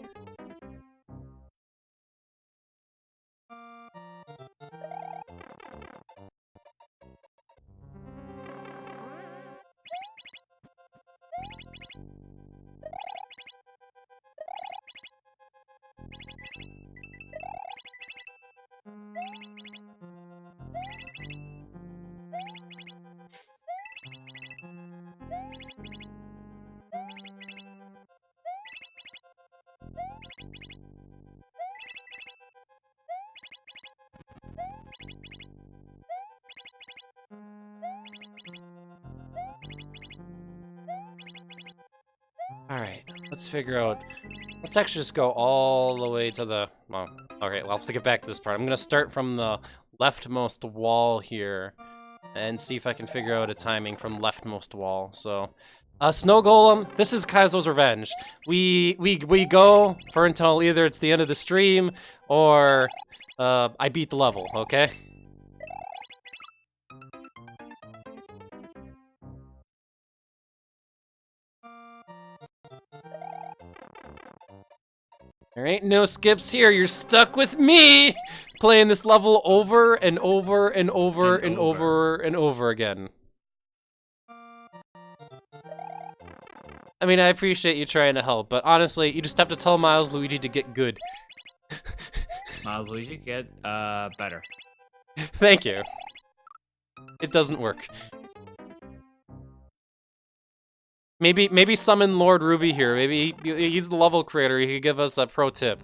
Alright, let's figure out... Let's actually just go all the way to the... Well, okay, well, I'll have to get back to this part. I'm gonna start from the leftmost wall here and see if I can figure out a timing from leftmost wall. So, Snow Golem, this is Kaizo's Revenge. We go for until either it's the end of the stream or I beat the level, okay? There ain't no skips here. You're stuck with me playing this level over and over and over and over and over again. I mean, I appreciate you trying to help, but honestly, you just have to tell Milesluigi to get good. Milesluigi, get better. Thank you. It doesn't work. Maybe summon Lord Ruby here. Maybe he's the level creator. He could give us a pro tip.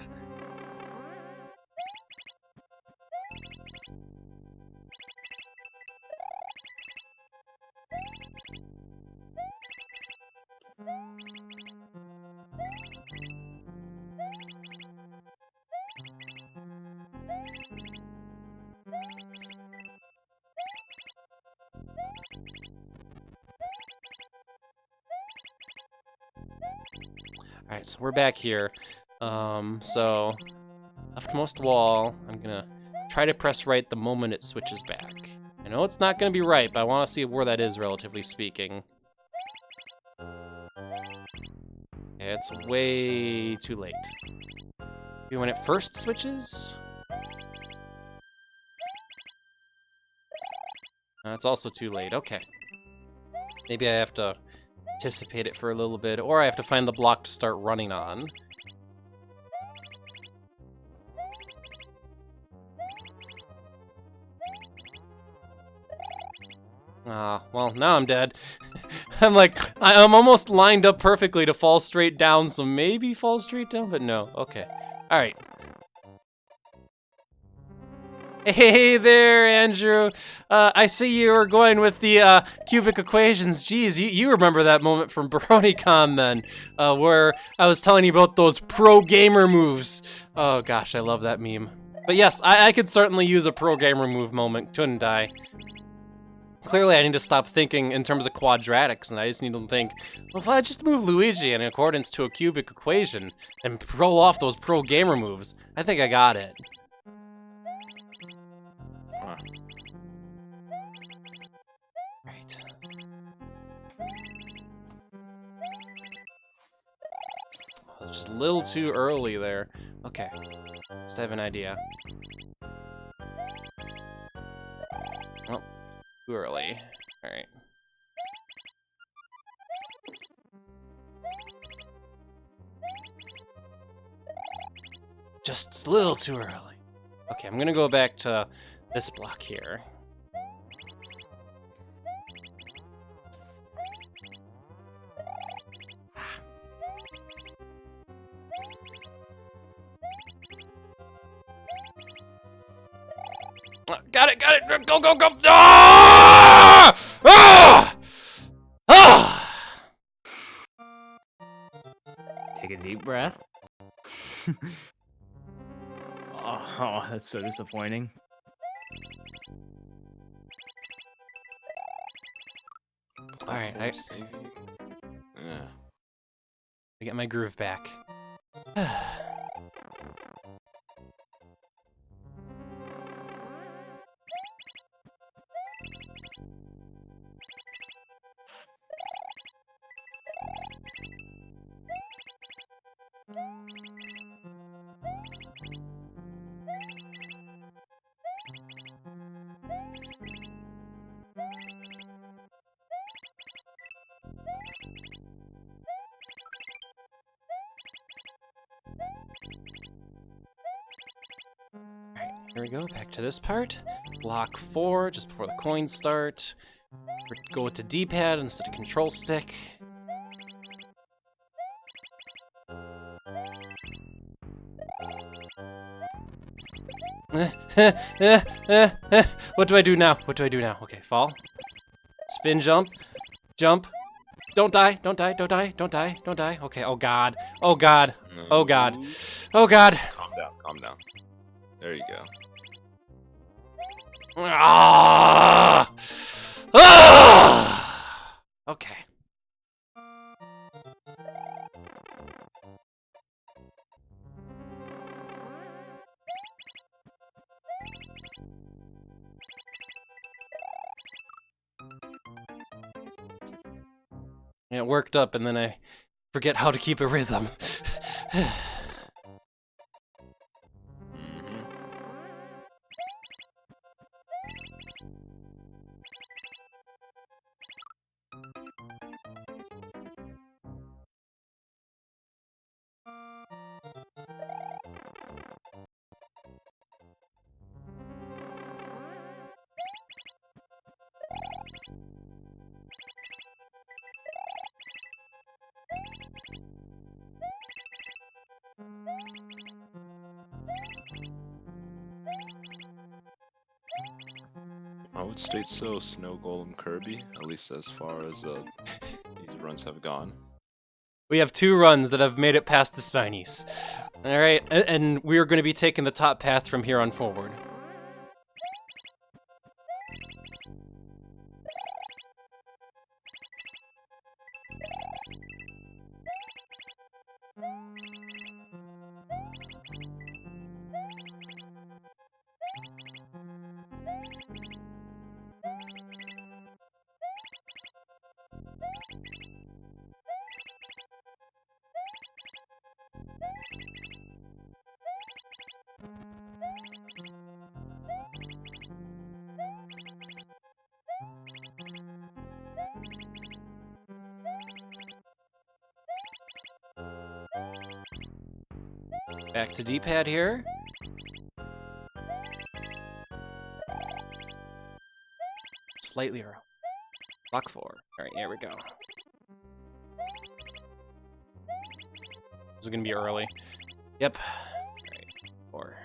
Alright, so we're back here. So leftmost wall, I'm gonna try to press right the moment it switches back. I know it's not gonna be right, but I wanna see where that is, relatively speaking. Okay, it's way too late. Maybe when it first switches? It's also too late, okay. Maybe I have to anticipate it for a little bit, or I have to find the block to start running on. Well, now I'm dead. I'm almost lined up perfectly to fall straight down, so maybe fall straight down, but no. Okay. Alright. Hey there, Andrew. I see you were going with the cubic equations. Geez, you remember that moment from BaroniCon then, where I was telling you about those pro gamer moves. Oh gosh, I love that meme. But yes, I could certainly use a pro gamer move moment, couldn't I? Clearly, I need to stop thinking in terms of quadratics, and I just need to think, well, if I just move Luigi in accordance to a cubic equation and roll off those pro gamer moves, I think I got it. Right. Oh, it's just a little too early there. Okay, let's have an idea. Oh, too early. All right. Just a little too early. Okay, I'm gonna go back to this block here. Got it! Go, go, go! Ah! Ah! Ah! Take a deep breath. Oh, that's so disappointing. Alright, I get my groove back. Here we go, back to this part. Block 4, just before the coins start. Go to D-pad instead of control stick. What do I do now? What do I do now? Okay, fall. Spin jump. Jump. Don't die, don't die, don't die, don't die, don't die. Okay, oh god. Oh god. Oh god. Oh god. Calm down, calm down. There you go. Ah! Ah! Okay. It worked up and then I forget how to keep a rhythm. I would state so, Snow Golem Kirby, at least as far as these runs have gone. We have 2 runs that have made it past the Spinies. Alright, and we're going to be taking the top path from here on forward. Back to D-pad here. Slightly early. Block 4. Alright, here we go. This is gonna be early. Yep. Alright, 4.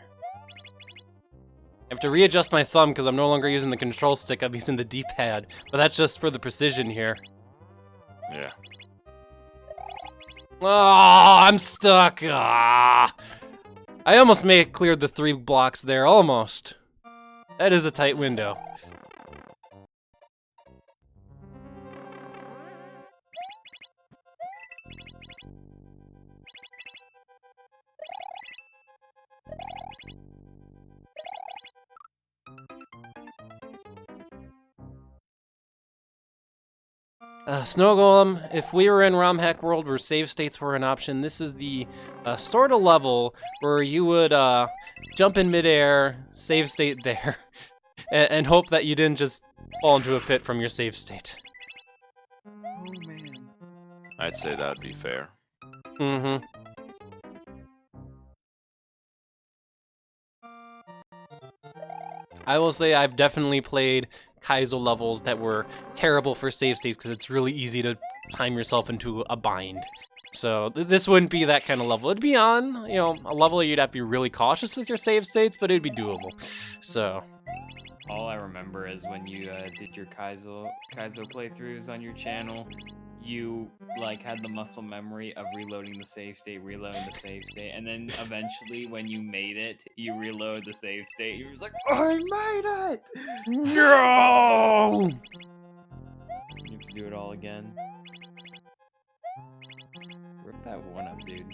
I have to readjust my thumb because I'm no longer using the control stick, I'm using the D-pad. But that's just for the precision here. Yeah. Oh, I'm stuck. Ah. I almost cleared the 3 blocks there, almost. That is a tight window. Snow Golem, if we were in ROM Hack World where save states were an option, this is the sort of level where you would jump in midair, save state there, and hope that you didn't just fall into a pit from your save state. Oh man. I'd say that'd be fair. Mm-hmm. I will say I've definitely played Kaizo levels that were terrible for save states because it's really easy to time yourself into a bind. So this wouldn't be that kind of level. It'd be on, you know, a level you'd have to be really cautious with your save states, but it'd be doable. So All I remember is when you did your Kaizo playthroughs on your channel, you like had the muscle memory of reloading the save state, and then eventually when you made it, you reload the save state. You were just like, I made it! no. You have to do it all again. Rip that one up, dude.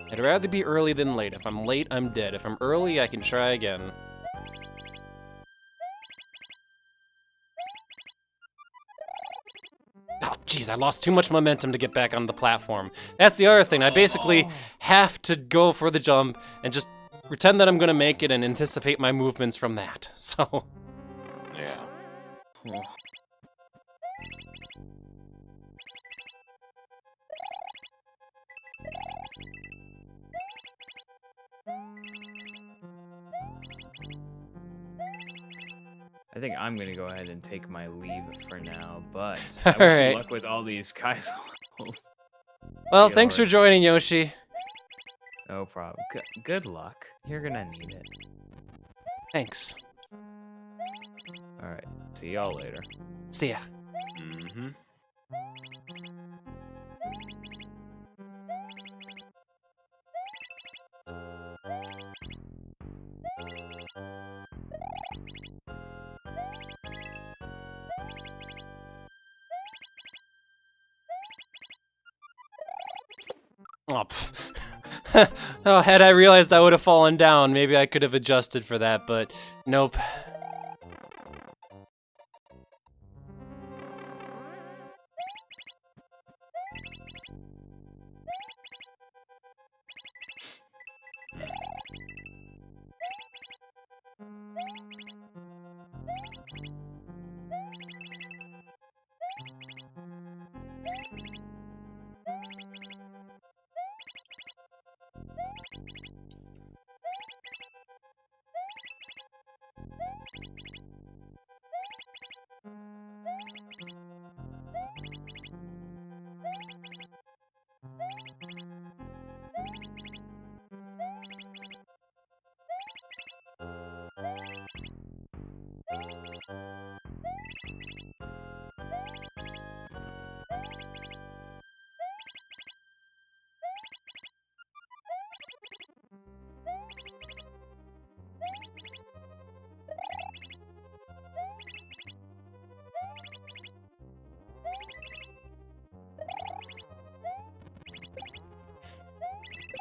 I'd rather be early than late. If I'm late, I'm dead. If I'm early, I can try again. Oh, jeez, I lost too much momentum to get back on the platform. That's the other thing. I basically have to go for the jump and just pretend that I'm gonna make it and anticipate my movements from that. So, Yeah. Oh. I think I'm gonna go ahead and take my leave for now, but All I wish you right. luck with all these Kaizo levels. Well, Good thanks for lord. joining, Yoshi. No problem. Good luck. You're gonna need it. Thanks. Alright, see y'all later. See ya. Mm-hmm. Oh, oh, had I realized I would have fallen down, maybe I could have adjusted for that, but nope.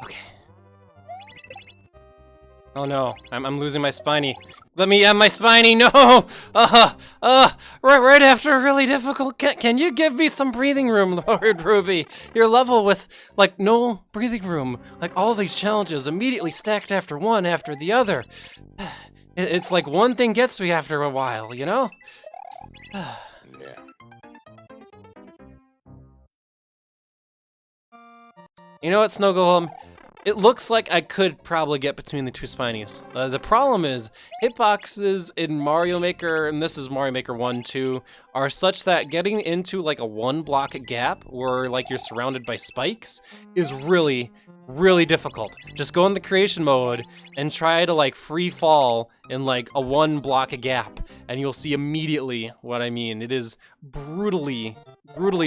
Okay. Oh no, I'm losing my spiny. Let me have my spiny, no! Right after a really difficult, can you give me some breathing room, Lord Ruby? You're level with, like, no breathing room. Like, all these challenges immediately stacked after one after the other. It's like one thing gets me after a while, you know? Yeah. You know what, Snow Golem? It looks like I could probably get between the two spinies. The problem is, hitboxes in Mario Maker, and this is Mario Maker 1 too, are such that getting into like a one block gap where like you're surrounded by spikes is really, really difficult. Just go in the creation mode and try to like free fall in like a one block gap, and you'll see immediately what I mean. It is brutally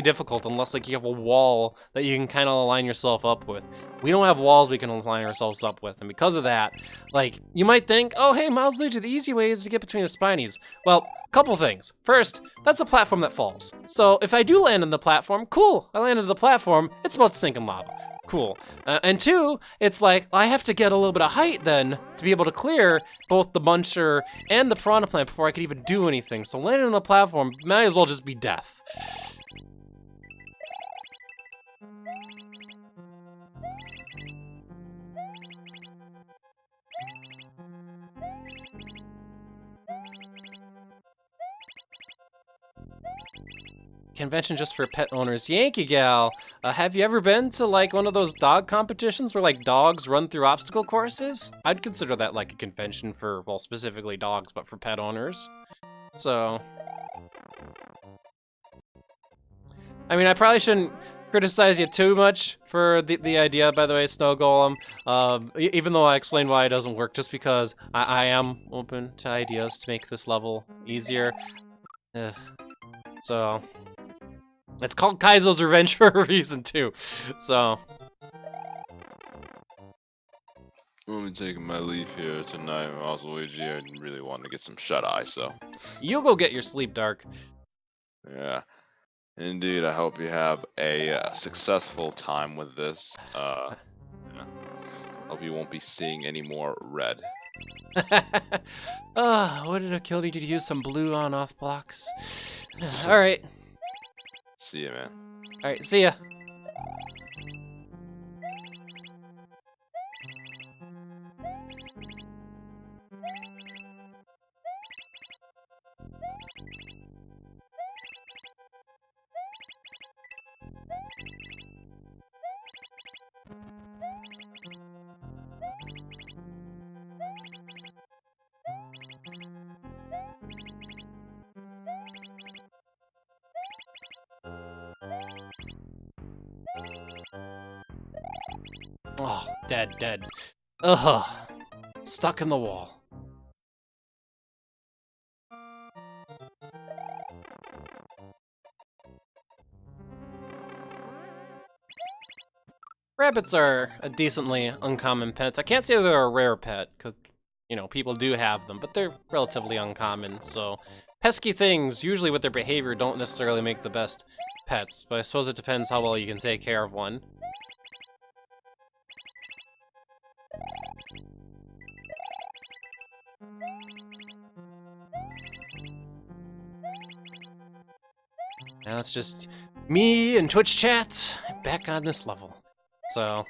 difficult unless like you have a wall that you can kind of align yourself up with. We don't have walls we can align ourselves up with, and because of that, like, you might think, oh hey, Milesluigi, the easy way is to get between the spinies. Well, couple things. First, that's a platform that falls. So if I do land on the platform, cool, I landed on the platform, it's about to sink in lava. Cool. And two, it's like, I have to get a little bit of height then to be able to clear both the muncher and the piranha plant before I could even do anything. So landing on the platform might as well just be death. Convention just for pet owners. Yankee Gal, have you ever been to like one of those dog competitions where like dogs run through obstacle courses? I'd consider that like a convention for, well, specifically dogs, but for pet owners. So, I mean, I probably shouldn't criticize you too much for the idea, by the way, Snow Golem, even though I explained why it doesn't work, just because I am open to ideas to make this level easier. So, it's called Kaizo's Revenge for a reason, too. So, I'm gonna be taking my leave here tonight, Milesluigi. I really want to get some shut-eye, so. you go get your sleep, Dark. Yeah. Indeed, I hope you have a successful time with this. Yeah. Hope you won't be seeing any more red. Would it have killed you to use some blue on-off blocks? Alright. See ya, man. Alright, see ya. Oh, dead, dead. Ugh. Stuck in the wall. Rabbits are a decently uncommon pet. I can't say they're a rare pet, because, you know, people do have them, but they're relatively uncommon, so... Pesky things, usually with their behavior, don't necessarily make the best pets, but I suppose it depends how well you can take care of one. Now it's just me and Twitch chat back on this level. So...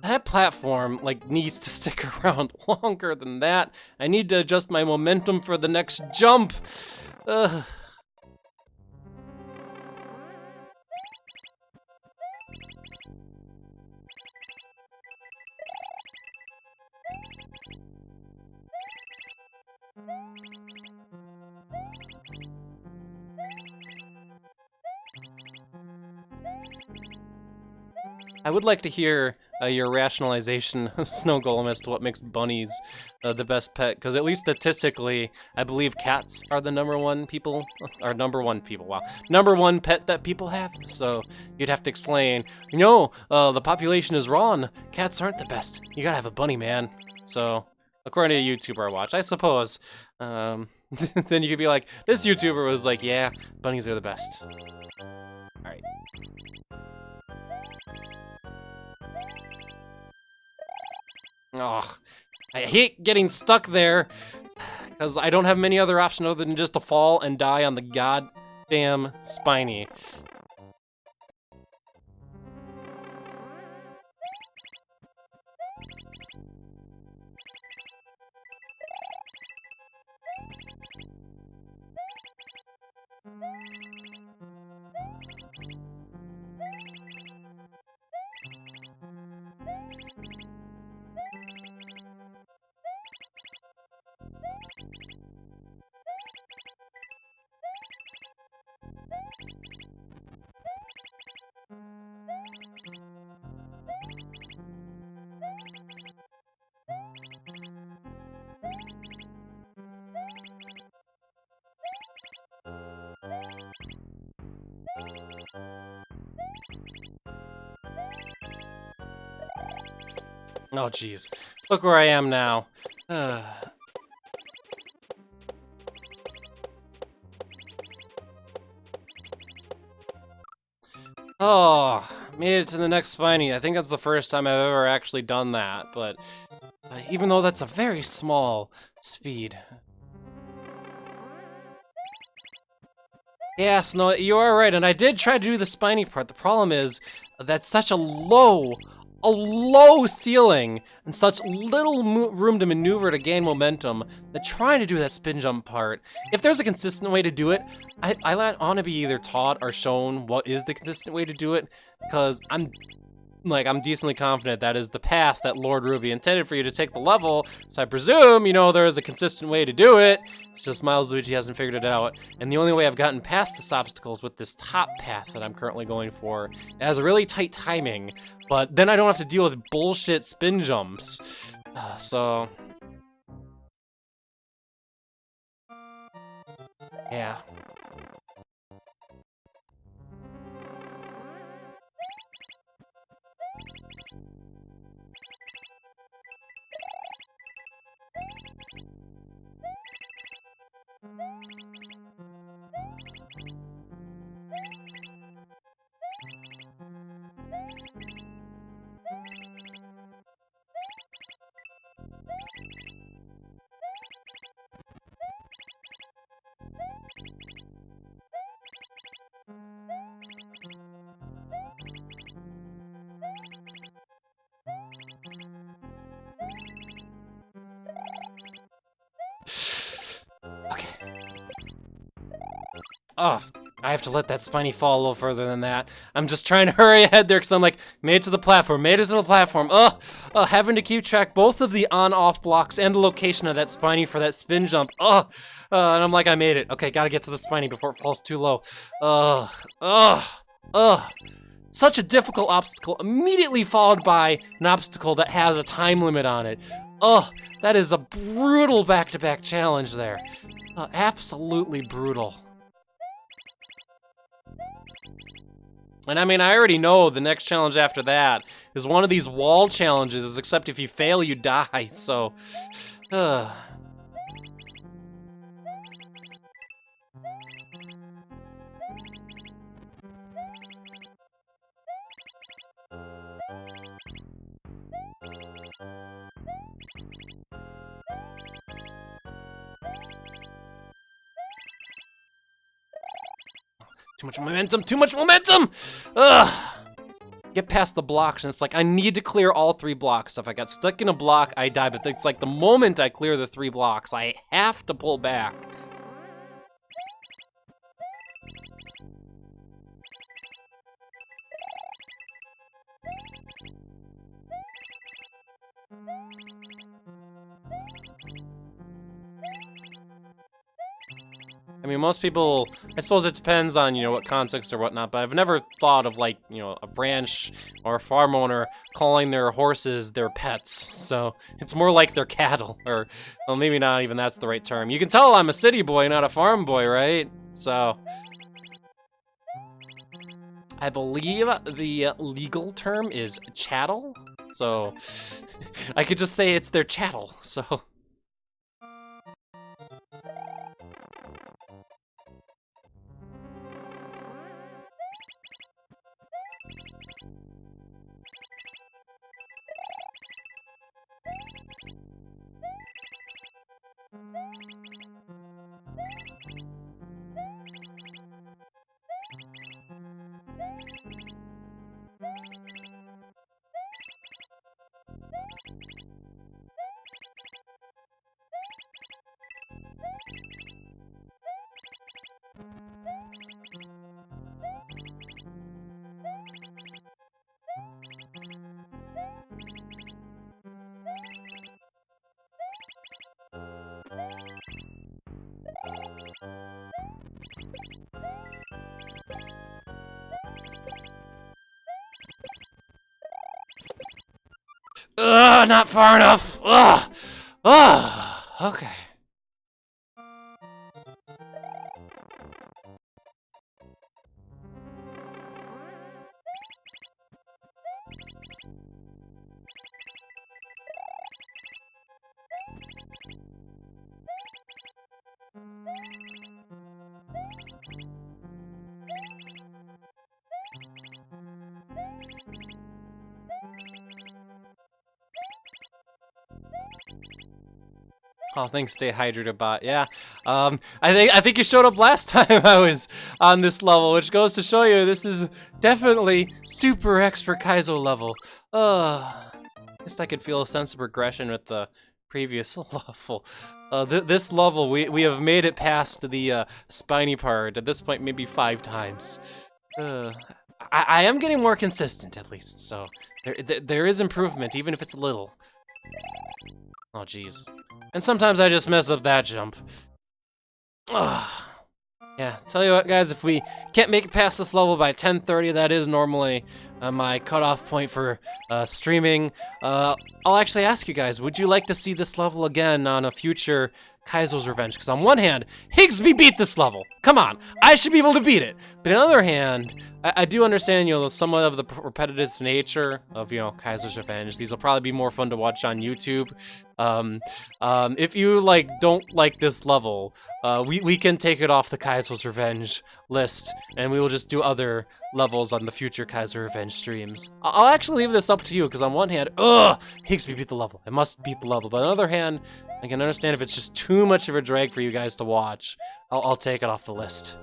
That platform, like, needs to stick around longer than that. I need to adjust my momentum for the next jump. Ugh. I would like to hear your rationalization, Snow Golem, as to what makes bunnies the best pet, because at least statistically, I believe cats are the number one pet that people have. So you'd have to explain, no, the population is wrong. Cats aren't the best. You gotta have a bunny, man. So, according to a YouTuber I watch, I suppose. Then you could be like, this YouTuber was like, yeah, bunnies are the best. Alright. Ugh, I hate getting stuck there, because I don't have many other options other than just to fall and die on the goddamn spiny. Oh, jeez. Look where I am now. Oh, made it to the next spiny. I think that's the first time I've ever actually done that, but even though that's a very small speed. Yeah, Snow, you are right, and I did try to do the spiny part. The problem is that's such a low ceiling and such little room to maneuver to gain momentum that trying to do that spin jump part, if there's a consistent way to do it, I want to be either taught or shown what is the consistent way to do it, because I'm decently confident that is the path that Lord Ruby intended for you to take the level, so I presume, you know, there is a consistent way to do it. It's just Milesluigi hasn't figured it out, and the only way I've gotten past this obstacle is with this top path that I'm currently going for. It has a really tight timing, but then I don't have to deal with bullshit spin jumps. So... yeah. Oh, I have to let that spiny fall a little further than that. I'm just trying to hurry ahead there because I'm like, made it to the platform, made it to the platform. Having to keep track both of the on-off blocks and the location of that spiny for that spin jump. And I'm like, I made it. Okay, gotta get to the spiny before it falls too low. Such a difficult obstacle, immediately followed by an obstacle that has a time limit on it. That is a brutal back-to-back challenge there. Absolutely brutal. And I mean, I already know the next challenge after that is one of these wall challenges, except if you fail, you die, so... Too much momentum, too much momentum! Get past the blocks, and it's like, I need to clear all 3 blocks. If I got stuck in a block, I die, but it's like the moment I clear the 3 blocks, I have to pull back. I mean, most people, I suppose it depends on, you know, what context or whatnot, but I've never thought of, like, you know, a ranch or a farm owner calling their horses their pets. So it's more like their cattle, or, well, maybe not even that's the right term. You can tell I'm a city boy, not a farm boy, right? So I believe the legal term is chattel. So I could just say it's their chattel, so. Not far enough. Okay. Oh, thanks, stay hydrated, bot. Yeah, I think you showed up last time I was on this level, which goes to show you this is definitely super expert Kaizo level. At least I could feel a sense of progression with the previous level. This level, we have made it past the spiny part. At this point, maybe 5 times. I am getting more consistent, at least, so there is improvement, even if it's little. Oh, jeez. And sometimes I just mess up that jump. Yeah, tell you what, guys, if we can't make it past this level by 10:30, that is normally my cutoff point for streaming. I'll actually ask you guys, would you like to see this level again on a future Kaizo's Revenge? Because on one hand, Higsby beat this level. Come on, I should be able to beat it. But on the other hand, I do understand, you know, somewhat of the repetitive nature of, you know, Kaizo's Revenge. These will probably be more fun to watch on YouTube. If you don't like this level, we can take it off the Kaizo's Revenge list, and we will just do other levels on the future Kaizo Revenge streams. I'll actually leave this up to you, because on one hand, Higsby beat the level. I must beat the level. But on the other hand, I can understand if it's just too much of a drag for you guys to watch. I'll take it off the list.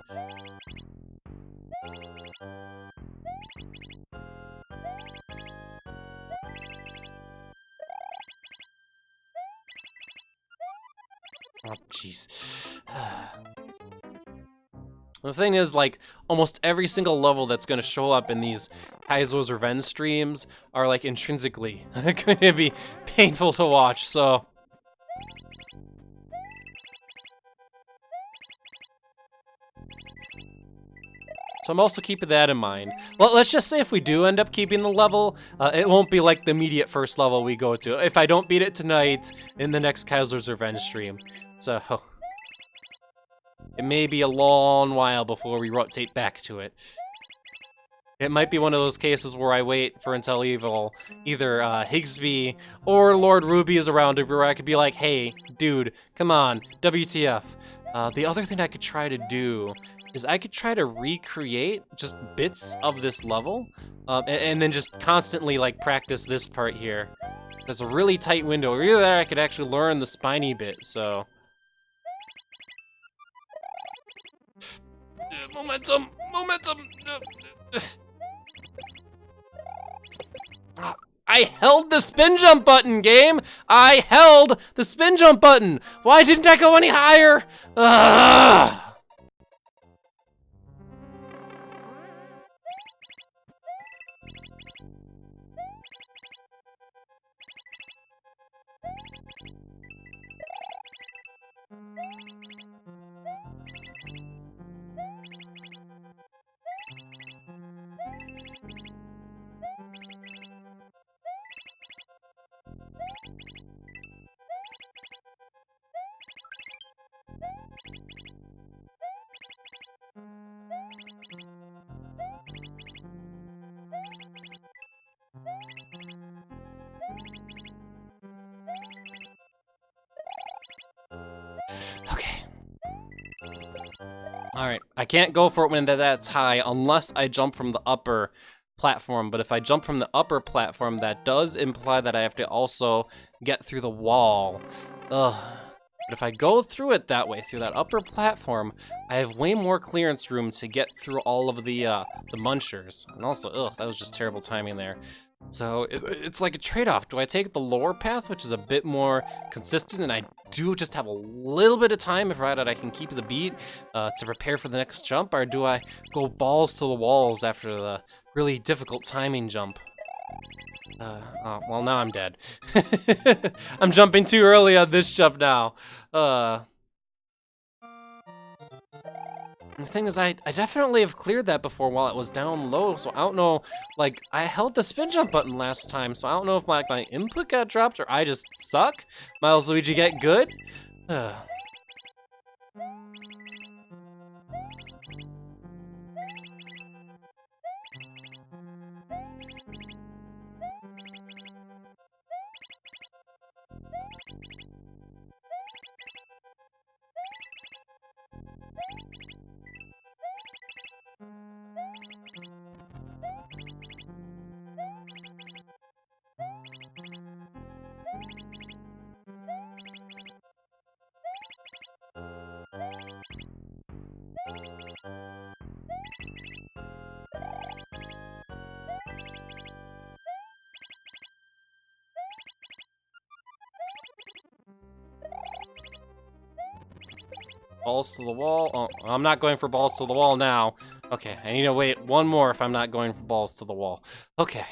Oh, jeez. The thing is, like, almost every single level that's going to show up in these Kaizo's Revenge streams are, like, intrinsically going to be painful to watch, so... So I'm also keeping that in mind. Well, let's just say if we do end up keeping the level, it won't be like the immediate first level we go to. If I don't beat it tonight in the next Kaizo's Revenge stream. So... it may be a long while before we rotate back to it. It might be one of those cases where I wait for until either Higsby or Lord Ruby is around where I could be like, hey, dude, come on, WTF. The other thing I could try to do is I could try to recreate just bits of this level and then just constantly like practice this part here. There's a really tight window. Either that or I could actually learn the spiny bit, so... Momentum! I held the spin jump button, game! I held the spin jump button! Why didn't I go any higher? Ugh! Okay. Alright, I can't go for it when that's high unless I jump from the upper platform, but if I jump from the upper platform, that does imply that I have to also get through the wall. Ugh. But if I go through it that way, through that upper platform, I have way more clearance room to get through all of the munchers. And also, ugh, that was just terrible timing there. So it's like a trade-off. Do I take the lower path, which is a bit more consistent, and I do just have a little bit of time, provided I can keep the beat, to prepare for the next jump, or do I go balls to the walls after the really difficult timing jump? Oh, well, now I'm dead. I'm jumping too early on this jump now. The thing is, I definitely have cleared that before while it was down low, so I don't know, like, I held the spin jump button last time, so I don't know if my input got dropped or I just suck. Milesluigi get good? Balls to the wall. Oh, I'm not going for balls to the wall now. Okay, I need to wait one more if I'm not going for balls to the wall. Okay.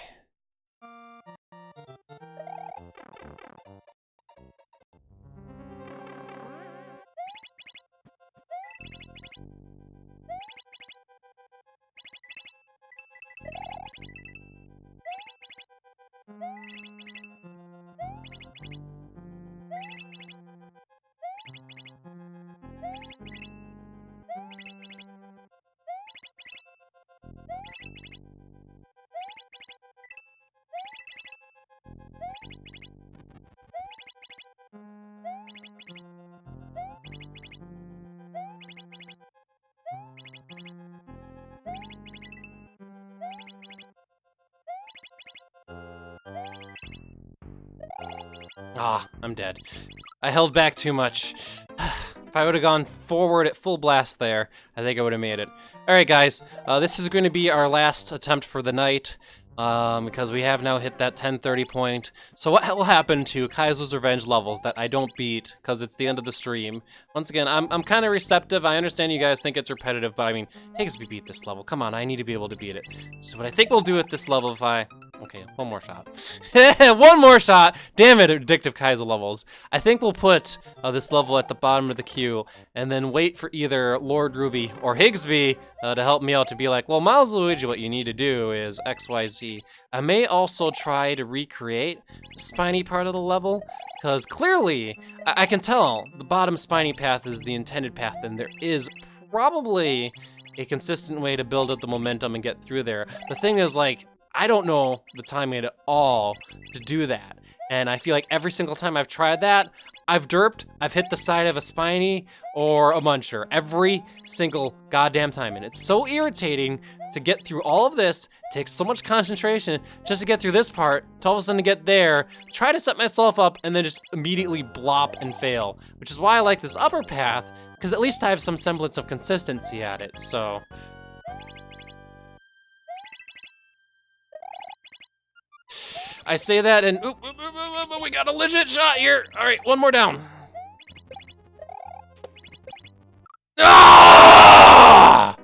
Ah, I'm dead. I held back too much. If I would have gone forward at full blast there, I think I would have made it. Alright guys, this is going to be our last attempt for the night. because we have now hit that 1030 point. So what will happen to Kaizo's Revenge levels that I don't beat because it's the end of the stream? Once again, I'm kind of receptive. I understand you guys think it's repetitive, but I mean, Higsby beat this level. Come on, I need to be able to beat it. So what I think we'll do with this level, if I... Okay, one more shot. One more shot! Damn it, addictive Kaizo levels. I think we'll put this level at the bottom of the queue and then wait for either Lord Ruby or Higsby to help me out to be like, well, Milesluigi, what you need to do is XYZ. I may also try to recreate the spiny part of the level, because clearly, I can tell the bottom spiny path is the intended path, and there is probably a consistent way to build up the momentum and get through there. The thing is, like, I don't know the timing at all to do that. And I feel like every single time I've tried that, I've derped, I've hit the side of a spiny or a muncher every single goddamn time. And it's so irritating to get through all of this, takes so much concentration just to get through this part, to all of a sudden get there, try to set myself up, and then just immediately blop and fail. Which is why I like this upper path, because at least I have some semblance of consistency at it, so... I say that and we got a legit shot here. All right, one more down. Ah!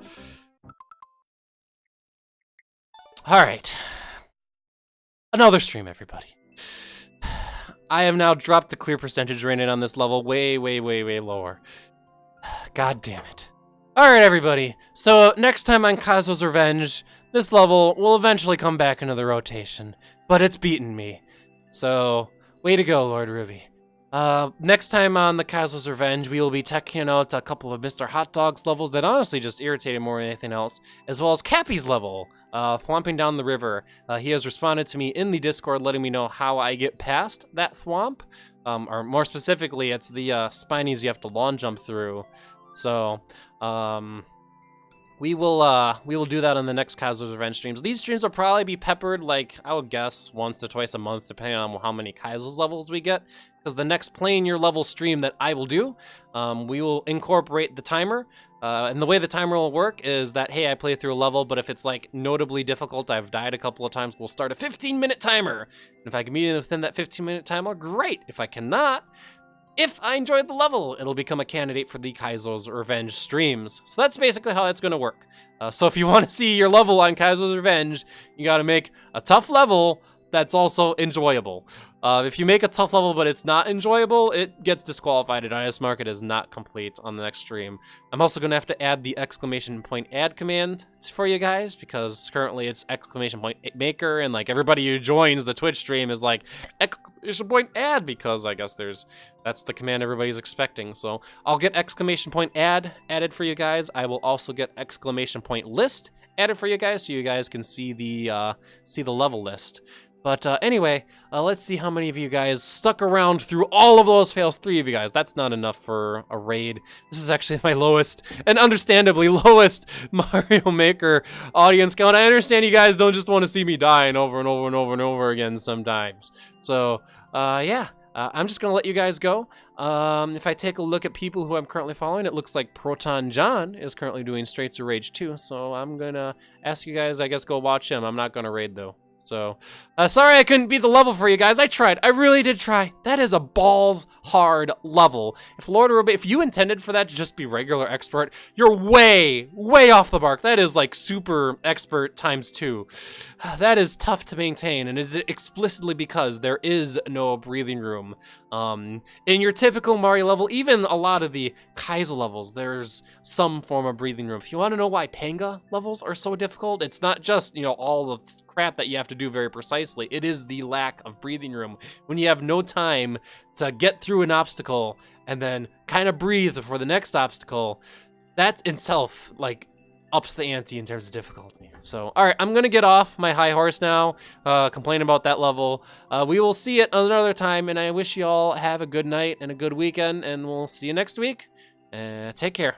All right. Another stream, everybody. I have now dropped the clear percentage rating on this level way lower. God damn it. All right, everybody. So next time on Kaizo's Revenge, this level will eventually come back into the rotation, but it's beaten me. So, way to go, Lord Ruby. Next time on the Kaizo's Revenge, we will be checking out a couple of Mr. Hot Dog's levels that honestly just irritated more than anything else, as well as Cappy's level, thwomping down the river. He has responded to me in the Discord letting me know how I get past that thwomp, or more specifically, it's the spinies you have to lawn jump through. So, we will do that on the next Kaizo's Revenge streams. These streams will probably be peppered, like, I would guess, once to twice a month, depending on how many Kaizo's levels we get. Because the next Playing Your Level stream that I will do, we will incorporate the timer. And the way the timer will work is that, hey, I play through a level, but if it's, like, notably difficult, I've died a couple of times, we'll start a 15-minute timer. And if I can meet it within that 15-minute timer, great. If I cannot... If I enjoyed the level, it'll become a candidate for the Kaizo's Revenge streams. So that's basically how it's going to work. So if you want to see your level on Kaizo's Revenge, you got to make a tough level that's also enjoyable. If you make a tough level but it's not enjoyable, it gets disqualified and IS market is not complete on the next stream. I'm also going to have to add the exclamation point add command for you guys, because currently it's exclamation point maker, and like everybody who joins the Twitch stream is like exclamation point add, because I guess that's the command everybody's expecting. So I'll get exclamation point add added for you guys. I will also get exclamation point list added for you guys, so you guys can see the level list. But anyway, let's see how many of you guys stuck around through all of those fails. 3 of you guys. That's not enough for a raid. This is actually my lowest, and understandably lowest, Mario Maker audience count. I understand you guys don't just want to see me dying over and over and over and over again sometimes. So, yeah. I'm just going to let you guys go. If I take a look at people who I'm currently following, it looks like Proton John is currently doing Straits of Rage 2. So I'm going to ask you guys, I guess, go watch him. I'm not going to raid, though. So, sorry I couldn't beat the level for you guys. I tried. I really did try. That is a balls hard level. If Lord Ruby, if you intended for that to just be regular expert, you're way off the mark. That is like super expert times 2. That is tough to maintain, and it's explicitly because there is no breathing room. In your typical Mario level, even a lot of the Kaizo levels, there's some form of breathing room. If you want to know why Panga levels are so difficult, it's not just, you know, all the crap that you have to do very precisely. It is the lack of breathing room. When you have no time to get through an obstacle and then kind of breathe before the next obstacle, that itself, like, ups the ante in terms of difficulty. So, all right, I'm going to get off my high horse now, complain about that level. We will see it another time, and I wish you all have a good night and a good weekend, and we'll see you next week. Take care.